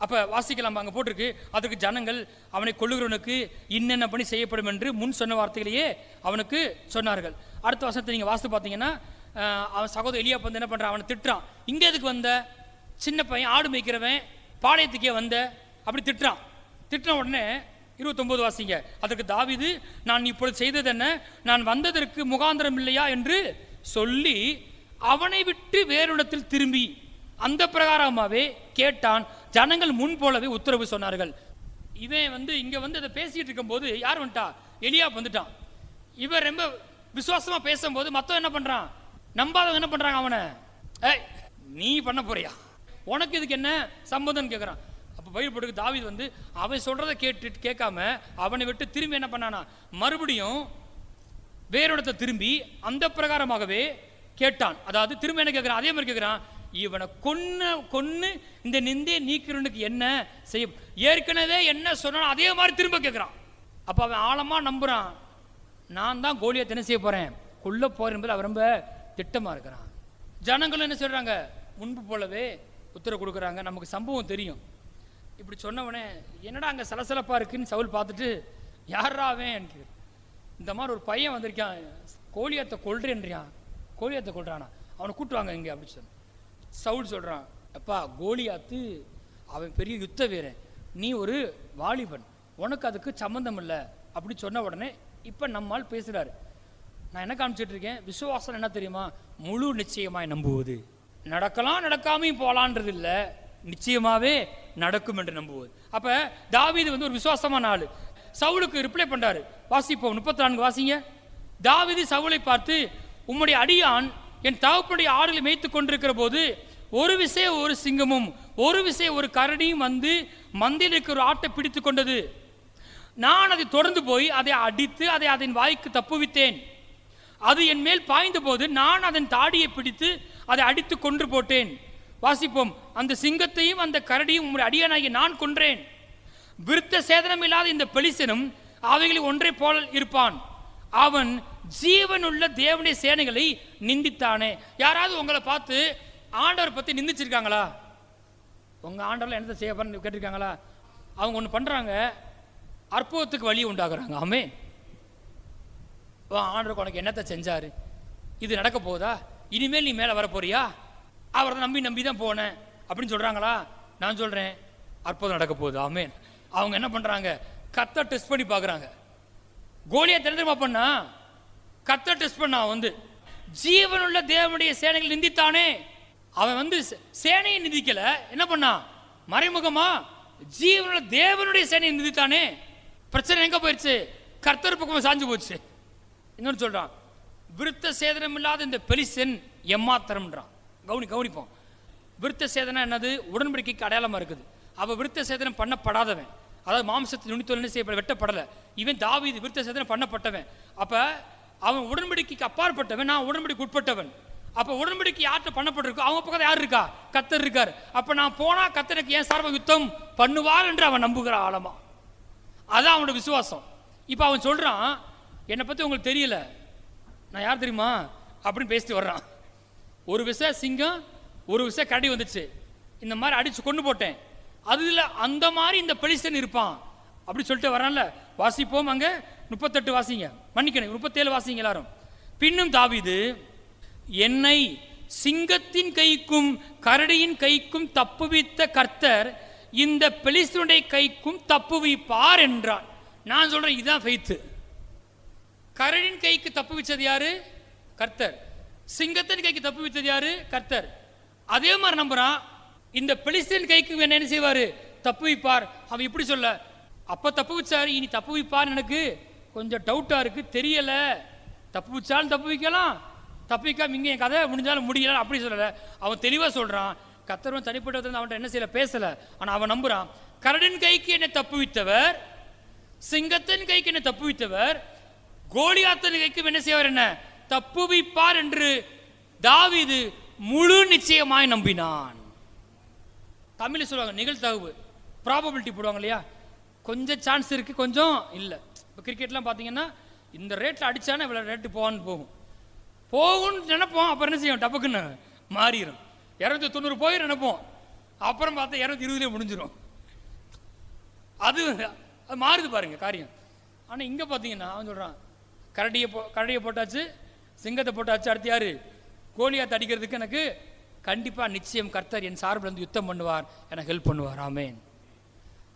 அப்ப வாசிக்கலாம், அங்க போட்டிருக்கு, அதற்கு ஜனங்கள் அவனை கொல்லுகிறவனுக்கு இன்னென்ன பணி செய்யப்படும் என்று முன் சொன்ன வார்த்தைகளையே அவனுக்கு சொன்னார்கள். அடுத்த வசனத்தை நீங்க வாசித்து பார்த்தீங்கன்னா, அவன் சகோதரர் எலியா வந்து என்ன பண்றான், அவனை திட்டுறான். இங்க எதுக்கு வந்த? சின்ன பையன் ஆடு மேய்க்கிறவன், பாளையத்துக்கே வந்த, அப்படி திட்டுறான். திட்டின உடனே 29 வாசிங்க. அதற்கு தாவீது, நான் இப்பொழுது செய்தது என்ன? நான் வந்ததற்கு முகாந்திரம் இல்லையா என்று சொல்லி அவனை விட்டு வேறிடத்தில் திரும்பி அந்த பிரகாரமாவே கேட்டான். ஜனங்கள் முன் போலவே உத்தரவு சொன்னார்கள். இவன் வந்து இங்க வந்து அதை பேசிட்டு இருக்கும் போது யார் வந்துட்டா? எலியா வந்துட்டான். இவன் ரொம்ப விசுவாசமா பேசும்போது மத்தவன் என்ன பண்றான்? நம்பாதவன் என்ன பண்றாங்க? அவனை, ஏய் நீ பண்ண போறியா, உனக்கு இதுக்கு என்ன சம்பந்தம் கேட்கறான். அப்ப பைபிள் போட்டு தாவீது வந்து அவன் சொல்றதை கேட்காம அவனை விட்டு திரும்பி என்ன பண்ணானா, மறுபடியும் வேறொடத்தை திரும்பி அந்த பிரகாரமாகவே கேட்டான். அதாவது திரும்ப என்ன கேட்கிறான்? அதே மாதிரி கேட்கிறான், இவனை கொன்னு இந்த நிந்தையை நீக்கிறவனுக்கு என்ன செய்ய? ஏற்கனவே என்ன சொன்னாலும் அதே மாதிரி திரும்ப கேட்கிறான். அப்ப அவன் ஆழமா நம்புறான், நான் தான் கோலியாத்தை என்ன செய்ய போறேன், கொல்ல போறேன் என்பது அவன் ரொம்ப திட்டமா இருக்கிறான். ஜனங்களும் என்ன சொல்றாங்க? முன்பு போலவே உத்தரவு கொடுக்குறாங்க. நமக்கு சம்பவம் தெரியும். இப்படி சொன்னவனே என்னடா அங்கே சலசலப்பாக இருக்குன்னு சவுல் பார்த்துட்டு யாராவே எனக்கு இந்த மாதிரி ஒரு பையன் வந்திருக்கான், கோலியாத்தை கொல்றேன்றியான், கோலியாத்தை கொல்றானா, அவனை கூட்டுவாங்க இங்கே அப்படி சொன்ன. சவுல் சொல்கிறான், அப்பா கோலியாத்து அவன் பெரிய யுத்த வீரன், நீ ஒரு வாலிபன், உனக்கு அதுக்கு சம்மந்தம் இல்லை அப்படி சொன்ன உடனே இப்போ நம்மால் பேசுகிறாரு. நான் என்ன காமிச்சிட்டு இருக்கேன், விசுவாசம் என்ன தெரியுமா, முழு நிச்சயமாய் நம்புவது. நடக்கலாம் நடக்காமையும் போகலான்றது இல்லை, நிச்சயமாகவே நடக்கும் என்று நம்புவது. அப்போ தாவீது வந்து ஒரு விசுவாசமான ஆள். சவுலுக்கு ரிப்ளை பண்ணுறாரு, வாசிப்போம் 34 வாசிங்க. தாவீது சவுலை பார்த்து, உம்முடைய அடியான் என் தகப்பனுடைய ஆடுகளை மேய்த்து கொண்டிருக்கிற போது ஒரு விசை ஒரு சிங்கமும் ஒரு விசை ஒரு கரடியும் வந்து மந்தையில் இருக்கிற ஒரு ஆட்டை பிடித்து கொண்டது. நான் அதை தொடர்ந்து போய் அதை அடித்து அதை அதன் வாய்க்கு தப்புவித்தேன். அது என் மேல் பாய்ந்த போது நான் அதன் தாடியை பிடித்து அதை அடித்து கொன்று போட்டேன். வாசிப்போம். அந்த சிங்கத்தையும் அந்த கரடியும் உம்முடைய அடியானாகிய நான் கொன்றேன். விருத்த சேதனம் இல்லாத இந்த பெலிஸ்தனும் அவைகளில் ஒன்றை போல இருப்பான். அவன் ஜீவனுள்ள தேவனுடைய சேனைகளை நிந்தித்தானே. யாராவது உங்களை பார்த்து ஆண்டவர் பற்றி நிந்திச்சிருக்காங்களா? உங்கள் ஆண்டவரில் என்னத்தை செய்ய பண்ணு கேட்டிருக்காங்களா? அவங்க ஒன்று பண்ணுறாங்க, அற்புதத்துக்கு வழி உண்டாக்குறாங்க. ஆமென். ஆண்டவருக்கு உனக்கு என்னத்தை செஞ்சார், இது நடக்க போகுதா, இனிமேல் நீ மேலே வர போறியா, அவரை நம்பி தான் போனேன் அப்படின்னு சொல்கிறாங்களா? நான் சொல்கிறேன், அற்புதம் நடக்க போகுது. ஆமென். அவங்க என்ன பண்ணுறாங்க, கத்தை டெஸ்ட் பண்ணி பார்க்குறாங்க. கோலியா தெரிஞ்சுமா பண்ணா, கத்தை டெஸ்ட் பண்ணா வந்து ஜீவனுள்ள தேவனுடைய சேனைகள் நிந்தித்தானே. அவன் வந்து சேனையை நிந்திக்கல, என்ன பண்ணா, மறைமுகமா ஜீவனுள்ள தேவனுடைய சேனையை நிந்தித்தானே. பிரச்சனை எங்க போயிடுச்சு, கர்த்தர் பக்கமா சாஞ்சு போச்சு. இன்னொன்று சொல்றான், விருத்த சேதனம் இல்லாத இந்த பெலிஸ்தன் எம்மாத்திரம்ன்றான். கவனிப்போம். விருத்த சேதனம் என்னது, உடன்படிக்கைக்கு அடையாளமா இருக்குது. அவ விருத்த சேதனம் பண்ணப்படாதவன், அதாவது மாம்சத்தில் நுனித்தோல் என்ன செய்யப்பட வெட்டப்படலை. இவன் தாவீது விருத்த சேதனம் பண்ணப்பட்டவன். அப்ப அவன் உடன்படிக்கைக்கு அப்பாற்பட்டவன், நான் உடன்படிக்கை உட்பட்டவன். அப்ப உடன்படிக்கை யார்கிட்ட பண்ணப்பட்டிருக்கோ அவங்க பக்கத்தில் யார் இருக்கா, கர்த்தர் இருக்கார். அப்ப நான் போனா கர்த்தருக்கு ஏன் சார்பாக யுத்தம் பண்ணுவார் என்று அவன் நம்புகிறான் ஆழமா. அதான் அவனோட விசுவாசம். இப்ப அவன் சொல்றான், என்னை பத்தி உங்களுக்கு தெரியல, நான் யார் தெரியுமா அப்படின்னு பேசிட்டு வர்றான். ஒரு விஷ சிங்கம் ஒரு விஷ கரடி வந்துச்சு, இந்த மாதிரி அடிச்சு கொண்டு போட்டேன், அதுல அந்த மாதிரி இந்த பெலிஸ்தன் இருப்பான் அப்படி சொல்லிட்டு வரான்ல. வாசிப்போம். அங்க 38 வாசிங்க, மன்னிக்கணும் 37 வாசிங்க எல்லாரும். பின்னும் தாவீது, என்னை சிங்கத்தின் கைக்கும் கரடியின் கைக்கும் தப்புவித்த கர்த்தர் இந்த பெலிஸ்தனுடைய கைக்கும் தப்புவிப்பார் என்றான். நான் சொல்றேன், இதுதான் ஃபெய்த். கரடியின் கைக்கு தப்புவிச்சது யாரு, கர்த்தர். சிங்கத்தின் கைக்கு தப்புவித்தது யாரு, கர்த்தர். அதே மாதிரி நம்புறான், இந்த பெலிஸ்தீன் கைக்கு என்ன செய்வாரு, தப்புவிப்பார். அவன் இப்படி சொல்ல, அப்ப தப்புவிச்சாரு, இனி தப்புவிப்பார் எனக்கு கொஞ்சம் டவுட்டா இருக்கு, தெரியல. தப்புவிச்சாலும் தப்புவிக்கலாம், தப்பிக்காம இங்கே என் கதை முடிஞ்சாலும் முடியல அப்படி சொல்லல. அவன் தெளிவா சொல்றான், கர்த்தர் தனிப்பட்ட அவன்கிட்ட என்ன செய்யல, பேசல. ஆனா அவன் நம்புறான், கரடின் கைக்கு என்ன தப்புவித்தவர், சிங்கத்தின் கைக்கு என்ன தப்புவித்தவர், கோலியாத்தின் கைக்கு என்ன செய்வார், என்ன தப்புவிப்பார் என்று தாவீது முழு நிச்சயமாய் நம்பினான். தமிழ் சொல்லுவாங்க நிகழ்தகவு, ப்ராபபிலிட்டி போடுவாங்க இல்லையா, கொஞ்சம் சான்ஸ் இருக்கு கொஞ்சம் இல்லை. இப்போ கிரிக்கெட்லாம் பார்த்தீங்கன்னா இந்த ரேட்டில் அடிச்சானா இவ்வளோ ரேட்டு போகும்னு நினைப்போம், அப்புறம் என்ன செய்யும், டப்புக்குன்னு மாறிடும். 290 போய் நினைப்போம், அப்புறம் பார்த்தா 220 முடிஞ்சிடும். அது மாறுது பாருங்க காரியம். ஆனால் இங்கே பார்த்தீங்கன்னா அவன் சொல்கிறான், கரடியை போட்டாச்சு, சிங்கத்தை போட்டாச்சு, அடுத்து யாரு, கோலியாத்தை அடிக்கிறதுக்கு எனக்கு கண்டிப்பாக நிச்சயம் கர்த்தர் என் சார்பில் வந்து யுத்தம் பண்ணுவார், எனக்கு ஹெல்ப் பண்ணுவார். ஆமேன்.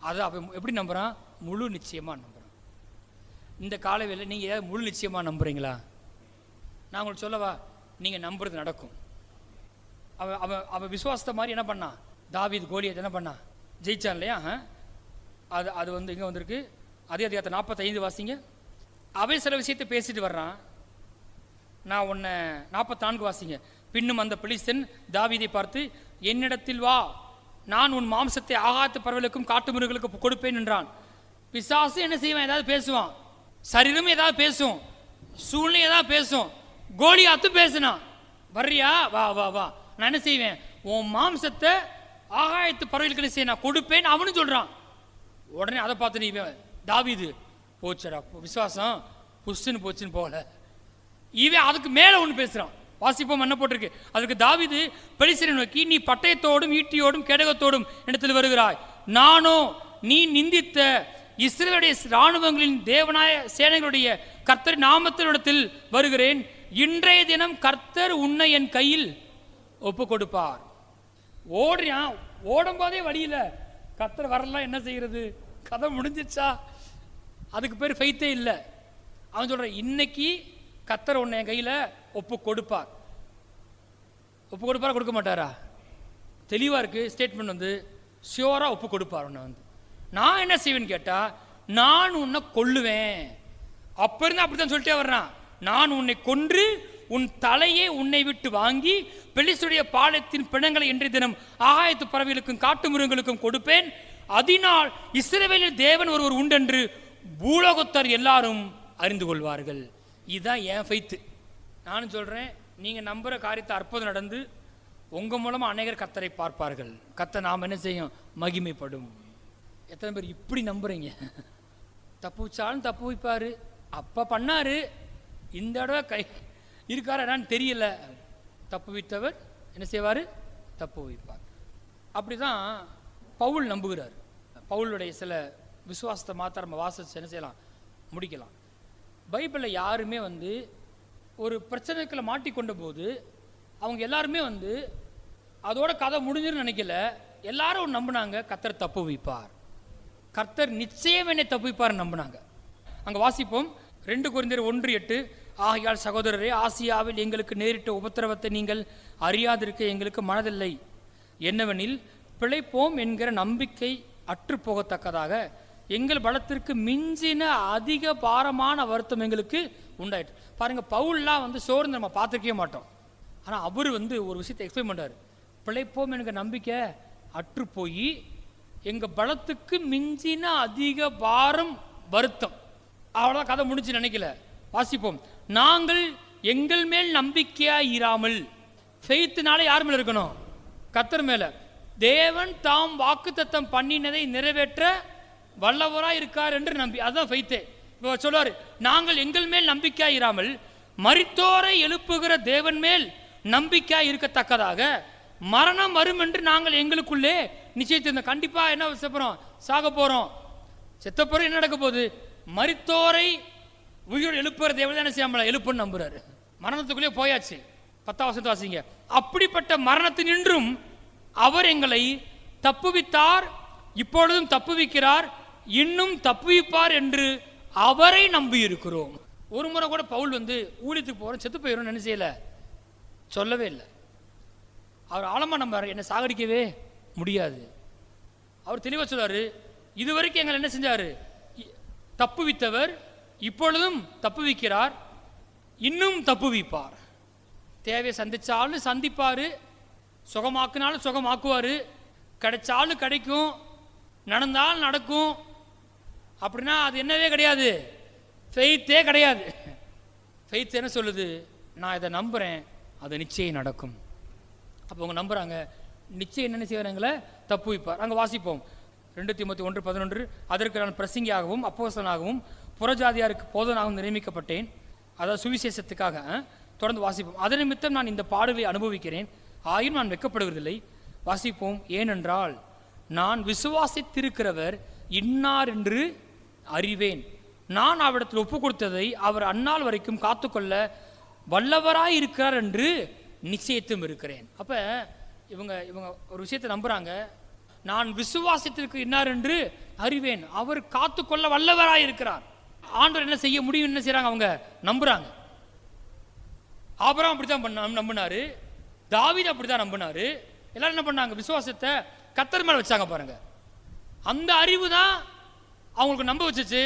அதை அவன் எப்படி நம்புறான், முழு நிச்சயமாக நம்புறான். இந்த காலவேளை நீங்கள் ஏதாவது முழு நிச்சயமாக நம்புறீங்களா? நான் உங்களுக்கு சொல்லவா, நீங்கள் நம்புறது நடக்கும். அவன் விசுவாசத்தை மாதிரி என்ன பண்ணா, தாவீது கோலியாத்தை என்ன பண்ணா, ஜெயிச்சான் இல்லையா. அது வந்து இங்கே வந்திருக்கு. அதே அதிகாரத்தை 45 வாசிங்க. அவன் சில விஷயத்தை பேசிட்டு வர்றான். நான் உன்னை 44 வாசிங்க. பின்னும் அந்த பெலிஸ்தன் தாவீதை பார்த்து, என்னிடத்தில் வா, நான் உன் மாம்சத்தை ஆகாத்து பறவைகளுக்கும் காட்டு மிருகங்களுக்கு கொடுப்பேன் என்றான். பிசாசு என்ன செய்வான், ஏதாவது பேசுவான், சரீரம் ஏதாவது பேசும், சூழ்நிலை ஏதாவது பேசும். கோலியாத்து பேசினான், வர்றியா, வா வா வா, நான் என்ன செய்வேன், உன் மாம்சத்தை ஆகாயத்து பறவைகளுக்கு என்ன செய்ய நான் கொடுப்பேன் அவனு சொல்றான். உடனே அதை பார்த்து நீ தாவீது போச்சுடா, விசுவாசம் புஷ்ன்னு போச்சுன்னு போகல, இவன் அதுக்கு மேல ஒன்று பேசுறான். வாசிப்போம் என்ன போட்டிருக்கு. அதுக்கு தாவீது பெலிஸ்தரை நோக்கி, நீ பட்டயத்தோடும் ஈட்டியோடும் கேடகத்தோடும் இடத்தில் வருகிறாய், நானோ நீ நிந்தித்த இஸ்ரவேலுடைய இராணுவங்களின் தேவனாய சேனைகளுடைய கர்த்தர் நாமத்தினிடத்தில் வருகிறேன். இன்றைய தினம் கர்த்தர் உன்னை என் கையில் ஒப்பு கொடுப்பார். ஓடுறான், ஓடும் போதே வழியில கர்த்தர் வரலாம், என்ன செய்யறது? கதை முடிஞ்சிச்சா? அதுக்கு பேர் ஃபெய்த்தே இல்லை. அவன் சொல்றான், இன்னைக்கு கர்த்தர் உன்னை என் கையில ஒப்பு கொடுப்பார். ஒப்பு கொடுப்பாரா கொடுக்க மாட்டாரா? தெளிவா இருக்கு ஸ்டேட்மெண்ட். வந்து ஷியோரா ஒப்பு கொடுப்பார். உன்னை வந்து நான் என்ன செய்வேன்னு கேட்டா, நான் உன்னை கொல்லுவேன். அப்ப இருந்து அப்படித்தான் சொல்லிட்டே வர்றான். நான் உன்னை கொன்று உன் தலையை உன்னை விட்டு வாங்கி பெலிஸ்தருடைய பாளையத்தின் பிணங்களை இன்றைய தினம் ஆகாயத்து பறவைகளுக்கும் காட்டு மிருகங்களுக்கும் கொடுப்பேன். அதனால் இஸ்ரவேலில் தேவன் ஒருவர் உண்டென்று பூலோகத்தார் எல்லாரும் அறிந்து கொள்வார்கள். இதுதான் என் ஃபெய்த். நானும் சொல்றேன், நீங்க நம்புற காரியத்தை அற்புதம் நடந்து உங்க மூலமா அநேகர் கர்த்தரை பார்ப்பார்கள். கர்த்தர் நாம் என்ன செய்யும்? மகிமைப்படும். எத்தனை பேர் இப்படி நம்புறீங்க? தப்பு வச்சாலும் தப்பு வைப்பாரு. அப்ப பண்ணாரு, இந்த தடவை கை இருக்காரு என்னன்னு தெரியல. தப்பு வைத்தவர் என்ன செய்வாரு? தப்பு வைப்பார். அப்படிதான் பவுல் நம்புகிறார். பவுலுடைய சில விசுவாசத்தை மாத்திரம் நம்ம வாசிச்சு என்ன செய்யலாம்? முடிக்கலாம். பைபிளில் யாருமே வந்து ஒரு பிரச்சனைக்குள்ள மாட்டிக்கொண்ட போது அவங்க எல்லாருமே வந்து அதோட கதை முடிஞ்சுன்னு நினைக்கல. எல்லாரும் நம்பினாங்க கர்த்தர் தப்பு வைப்பார், கர்த்தர் நிச்சயம் என்னை தப்பு வைப்பார் நம்பினாங்க. அங்க வாசிப்போம் 2 கொரிந்தியர் 1:8. ஆகையால் சகோதரரே, ஆசியாவில் எங்களுக்கு நேரிட்ட உபத்திரவத்தை நீங்கள் அறியாதிருக்க எங்களுக்கு மனதில்லை. என்னவெனில் பிழைப்போம் என்கிற நம்பிக்கை அற்று போகத்தக்கதாக எங்கள் பலத்திற்கு மிஞ்சின அதிக பாரமான வருத்தம் எங்களுக்கு உண்டாயிட்டு. பாருங்க, பவுல்லாம் வந்து சோர்ந்து நம்ம பார்த்துருக்கவே மாட்டோம். ஆனால் அவர் வந்து ஒரு விஷயத்தை எக்ஸ்பிளைன் பண்ணுறாரு. பிழைப்போம் என்கிற நம்பிக்கை அற்று போய் எங்கள் பலத்துக்கு மிஞ்சின அதிக பாரம் வருத்தம். அவ்வளோதான், கதை முடிச்சு நினைக்கல. வாசிப்போம். நாங்கள் எங்கள் மேல் நம்பிக்கையாக இராமல், ஃபெய்த்னால யார் மேல இருக்கணும்? கர்த்தர் மேல. தேவன் தாம் வாக்குத்தத்தம் பண்ணினதை நிறைவேற்ற வல்லவராய் இருக்கார் என்று நம்பி, அதுதான் ஃபெய்த்தே. இப்போ சொல்லுவார், நாங்கள் எங்கள் மேல் நம்பிக்கையாக இராமல் மரித்தோரை எழுப்புகிற தேவன் மேல் நம்பிக்கையாக இருக்கத்தக்கதாக மரணம் வரும் என்று நாங்கள் எங்களுக்குள்ளே நிச்சயித்திருந்தோம். கண்டிப்பா என்ன போறோம்? சாக போறோம். செத்த போற என்ன நடக்க போகுது? மரித்தோரை உயிர் எழுப்புற தேவன் என்ன செய்யாமல எழுப்புன்னு நம்புறாரு. மரணத்துக்குள்ளே போயாச்சு. 10ஆம் வசனத்தை வாசிங்க. அப்படிப்பட்ட மரணத்தினின்றும் அவர் எங்களை தப்புவித்தார், இப்பொழுதும் தப்புவிக்கிறார், இன்னும் தப்புவிப்பார் என்று அவரை நம்பி இருக்கிறோம். ஒரு முறை கூட பவுல் வந்து ஊழியத்துக்கு போறோம் செத்து போயிடும் என்ன செய்யல, சொல்லவே இல்லை. அவர் ஆழமா நம்புறாரு, என்னை சாகடிக்கவே முடியாது. அவர் தெளிவா சொல்றாரு, இதுவரைக்கும் எங்களை என்ன செஞ்சாரு? தப்புவித்தவர், இப்பொழுதும் தப்புவிக்கிறார், இன்னும் தப்புவிப்பார். தேவையை சந்திச்சாலும் சந்திப்பாரு, சுகமாக்குனாலும் சுகமாக்குவாரு, கிடைச்சாலும் கிடைக்கும், நடந்தாலும் நடக்கும். அப்படின்னா அது என்னவே கிடையாது, ஃபெய்த்தே கிடையாது. ஃபெய்த் என்ன சொல்லுது? நான் இதை நம்புறேன், அது நிச்சயம் நடக்கும். அப்போ அவங்க நம்புறாங்க, நிச்சயம் என்ன செய்வாங்களே தப்பு வைப்பார். அங்கே வாசிப்போம் 2 தீமோத்தேயு 1:11. அதற்கு நான் பிரசங்கியாகவும் அப்போஸ்தலனாகவும் புறஜாதியாருக்கு போதனாகவும் நியமிக்கப்பட்டேன். அதாவது சுவிசேஷத்துக்காக. தொடர்ந்து வாசிப்போம். அதன் நிமித்தம் நான் இந்த பாடுகளை அனுபவிக்கிறேன், ஆயினும் நான் வெட்கப்படுவதில்லை. வாசிப்போம். ஏனென்றால் நான் விசுவாசித்திருக்கிறவர் இன்னார் என்று அறிவேன், நான் அவரிடத்தில் ஒப்பு கொடுத்ததை அவர் அந்நாள் வரைக்கும் காத்துக்கொள்ள வல்லவராய் இருக்கிறார் என்று நிச்சயத்தும் இருக்கிறேன். அப்ப இவங்க ஒரு விஷயத்தை நம்புறாங்க, நான் விசுவாசத்திற்கு இன்னார் என்று அறிவேன், அவர் காத்துக்கொள்ள வல்லவராய் இருக்கிறார். ஆண்டவர் என்ன செய்ய முடியும் என்ன செய்யறாங்க? அவங்க நம்புறாங்க. ஆபிரகாம் அப்படித்தான் நம்பினாரு, தாவீது அப்படித்தான் நம்பினாரு. எல்லாரும் என்ன பண்ணாங்க? விசுவாசத்தை கர்த்தர் மேல வச்சாங்க. பாருங்க, அந்த அறிவு தான் அவங்களுக்கு நம்ப வச்சுச்சு.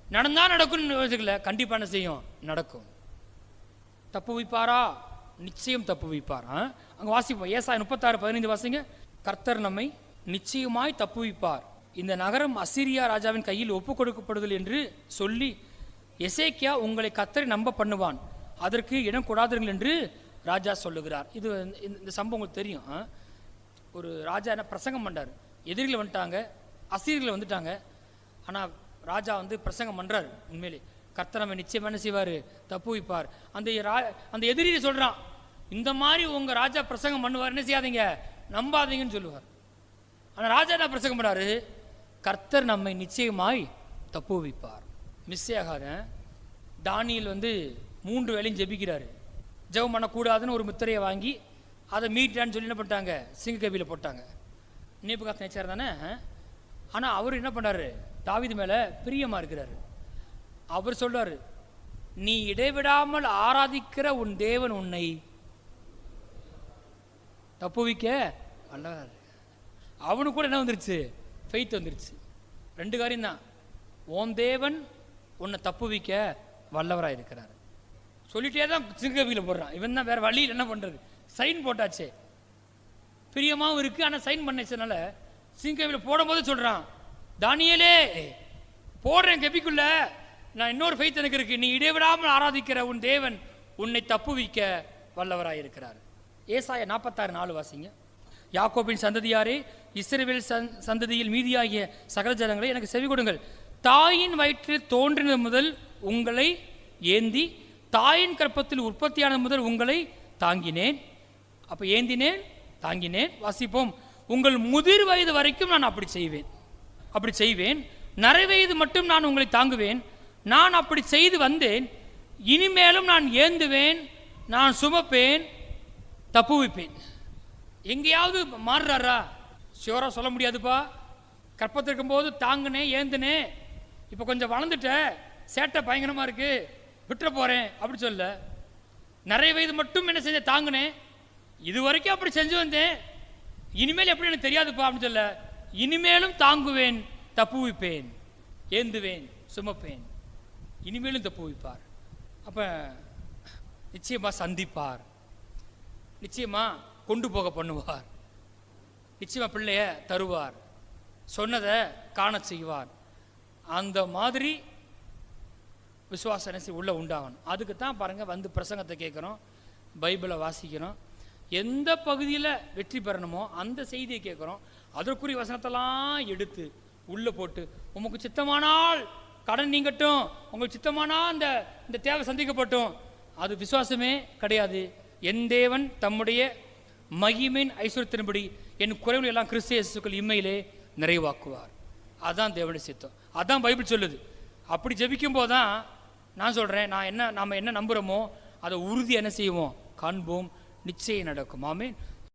நடந்தா நடக்கும்னு வச்சுக்கல, கண்டிப்பா என்ன செய்யும்? நடக்கும். தப்பு வைப்பாரா? நிச்சயம் தப்பு வைப்பார். அங்க வாசிப்போம். ஏசாயா 36:15 வாசிங்க. கர்த்தர் நம்மை நிச்சயமாய் தப்பு வைப்பார், இந்த நகரம் அசீரியா ராஜாவின் கையில் ஒப்பு கொடுக்கப்படுதல் என்று சொல்லி எசேக்கியா உங்களை கர்த்தரை நம்ப பண்ணுவான், அதற்கு இடம் கொடாதீர்கள் என்று ராஜா சொல்லுகிறார். இது இந்த சம்பவம் உங்களுக்கு தெரியும். ஒரு ராஜா என்ன பிரசங்கம் பண்ணார், எதிரிகள் வந்துட்டாங்க, அசீரியர்கள் வந்துட்டாங்க. ஆனால் ராஜா வந்து பிரசங்கம் பண்றாரு, உண்மையிலே கர்த்தர் நம்ம நிச்சயம் என்ன செய்வார்? தப்பு வைப்பார். அந்த எதிரியை சொல்றான், இந்த மாதிரி உங்க ராஜா பிரசங்கம் பண்ணுவார், என்ன செய்யாதீங்க, நம்பாதீங்கன்னு சொல்லுவார். ஆனால் ராஜா என்ன பிரசங்கம் பண்ணாரு? கர்த்தர் நம்மை நிச்சயமாய் தப்புவிப்பார். மிஸ்ஸே ஆகாத. தானியேல் 3 வேளையும் ஜெபிக்கிறாரு. ஜெபம் பண்ணக்கூடாதுன்னு ஒரு முத்திரையை வாங்கி அதை மீட்டான்னு சொல்லி என்ன பண்ணிட்டாங்க? சிங்கக்கவியில் போட்டாங்க. நேபுகாத்நேச்சார் தானே. ஆனால் அவர் என்ன பண்ணாரு? தாவீது மேலே பிரியமாக இருக்கிறாரு. அவர் சொல்றாரு, நீ இடைவிடாமல் ஆராதிக்கிற உன் தேவன் உன்னை தப்புவிக்க வல்லவர். அவனுக்கு கூட என்ன வந்துருச்சு? ஃபெய்த் வந்துருச்சு. 2 காரியம் தான். உன் தேவன் உன்னை தப்புவிக்க வல்லவராக இருக்கிறார். சொல்லிட்டே தான் சிங்கக்கவியில் போடுறான். இவன் தான் வேற வழியில் என்ன பண்றது? சைன் போட்டாச்சே, பிரியமாகவும் இருக்கு. ஆனால் சைன் பண்ணச்சனால சிங்கக்கவியில் போடும்போது சொல்றான், தானியேலே போடுறேன் கெபிக்குள்ள, நான் இன்னொரு ஃபெய்த் எனக்கு இருக்கு. நீ இடைவிடாமல் ஆராதிக்கிற உன் தேவன் உன்னை தப்புவிக்க வல்லவராக இருக்கிறார். ஏசாயா 46:4 வாசிங்க. யாக்கோபின் சந்ததியாரே, இஸ்ரவேல் சந்ததியில் மீதியாகிய சகல ஜனங்களே, எனக்கு செவி கொடுங்கள். தாயின் வயிற்றில் தோன்றினது முதல் உங்களை ஏந்தி, தாயின் கற்பத்தில் உற்பத்தியானது முதல் உங்களை தாங்கினேன். அப்ப ஏந்தினேன், தாங்கினேன். வாசிப்போம். உங்கள் முதிர் வயது வரைக்கும் நான் அப்படி செய்வேன். நரை வயது மட்டும் நான் உங்களை தாங்குவேன். நான் அப்படி செய்து வந்தேன். இனிமேலும் நான் ஏந்துவேன், நான் சுமப்பேன், தப்புவிப்பேன். எங்கேயாவது மாறுறாரா? ஷியோரா சொல்ல முடியாதுப்பா. கற்பத்தில் இருக்கும்போது தாங்கினேன், ஏந்தினேன். இப்போ கொஞ்சம் வளர்ந்துட்ட, சேட்டை பயங்கரமாக இருக்கு, விட்டுற போறேன் அப்படி சொல்ல. நிறைய வயது மட்டும் என்ன செஞ்ச? தாங்கினேன். இது வரைக்கும் அப்படி செஞ்சு வந்தேன், இனிமேல் எப்படி எனக்கு தெரியாதுப்பா அப்படின்னு சொல்ல. இனிமேலும் தாங்குவேன், தப்புவிப்பேன், ஏந்துவேன், சுமப்பேன். இனிமேலும் தப்புவிப்பார். அப்ப நிச்சயமா சந்திப்பார், நிச்சயமா கொண்டு போக பண்ணுவார், நிச்சயமா பிள்ளைய தருவார், சொன்னதை காண செய்வார். அந்த மாதிரி விசுவாசம் உள்ள உண்டாகணும். அதுக்கு தான் பாருங்க பிரசங்கத்தை கேட்குறோம், பைபிளை வாசிக்கிறோம். எந்த பகுதியில் வெற்றி பெறணுமோ அந்த செய்தியை கேட்குறோம். அதற்குரிய வசனத்தெல்லாம் எடுத்து உள்ள போட்டு, உமக்கு சித்தமானால் கடன் நீங்கட்டும், உங்களுக்கு சித்தமானால் இந்த தேவை சந்திக்கப்பட்டும், அது விசுவாசமே கிடையாது. என் தேவன் தம்முடைய மகிமையின் ஐஸ்வர்யத்தின்படி என் குறைவுகள் எல்லாம் கிறிஸ்து இயேசுக்குள் இம்மையிலே நிறைவாக்குவார். அதுதான் தேவனுடைய சித்தம். அதான் பைபிள் சொல்லுது. அப்படி ஜெபிக்கும் போதுதான் நான் சொல்றேன், நாம் என்ன நம்புறோமோ அதை உறுதி என்ன செய்வோம்? காண்போம், நிச்சயம் நடக்கும். ஆமென்.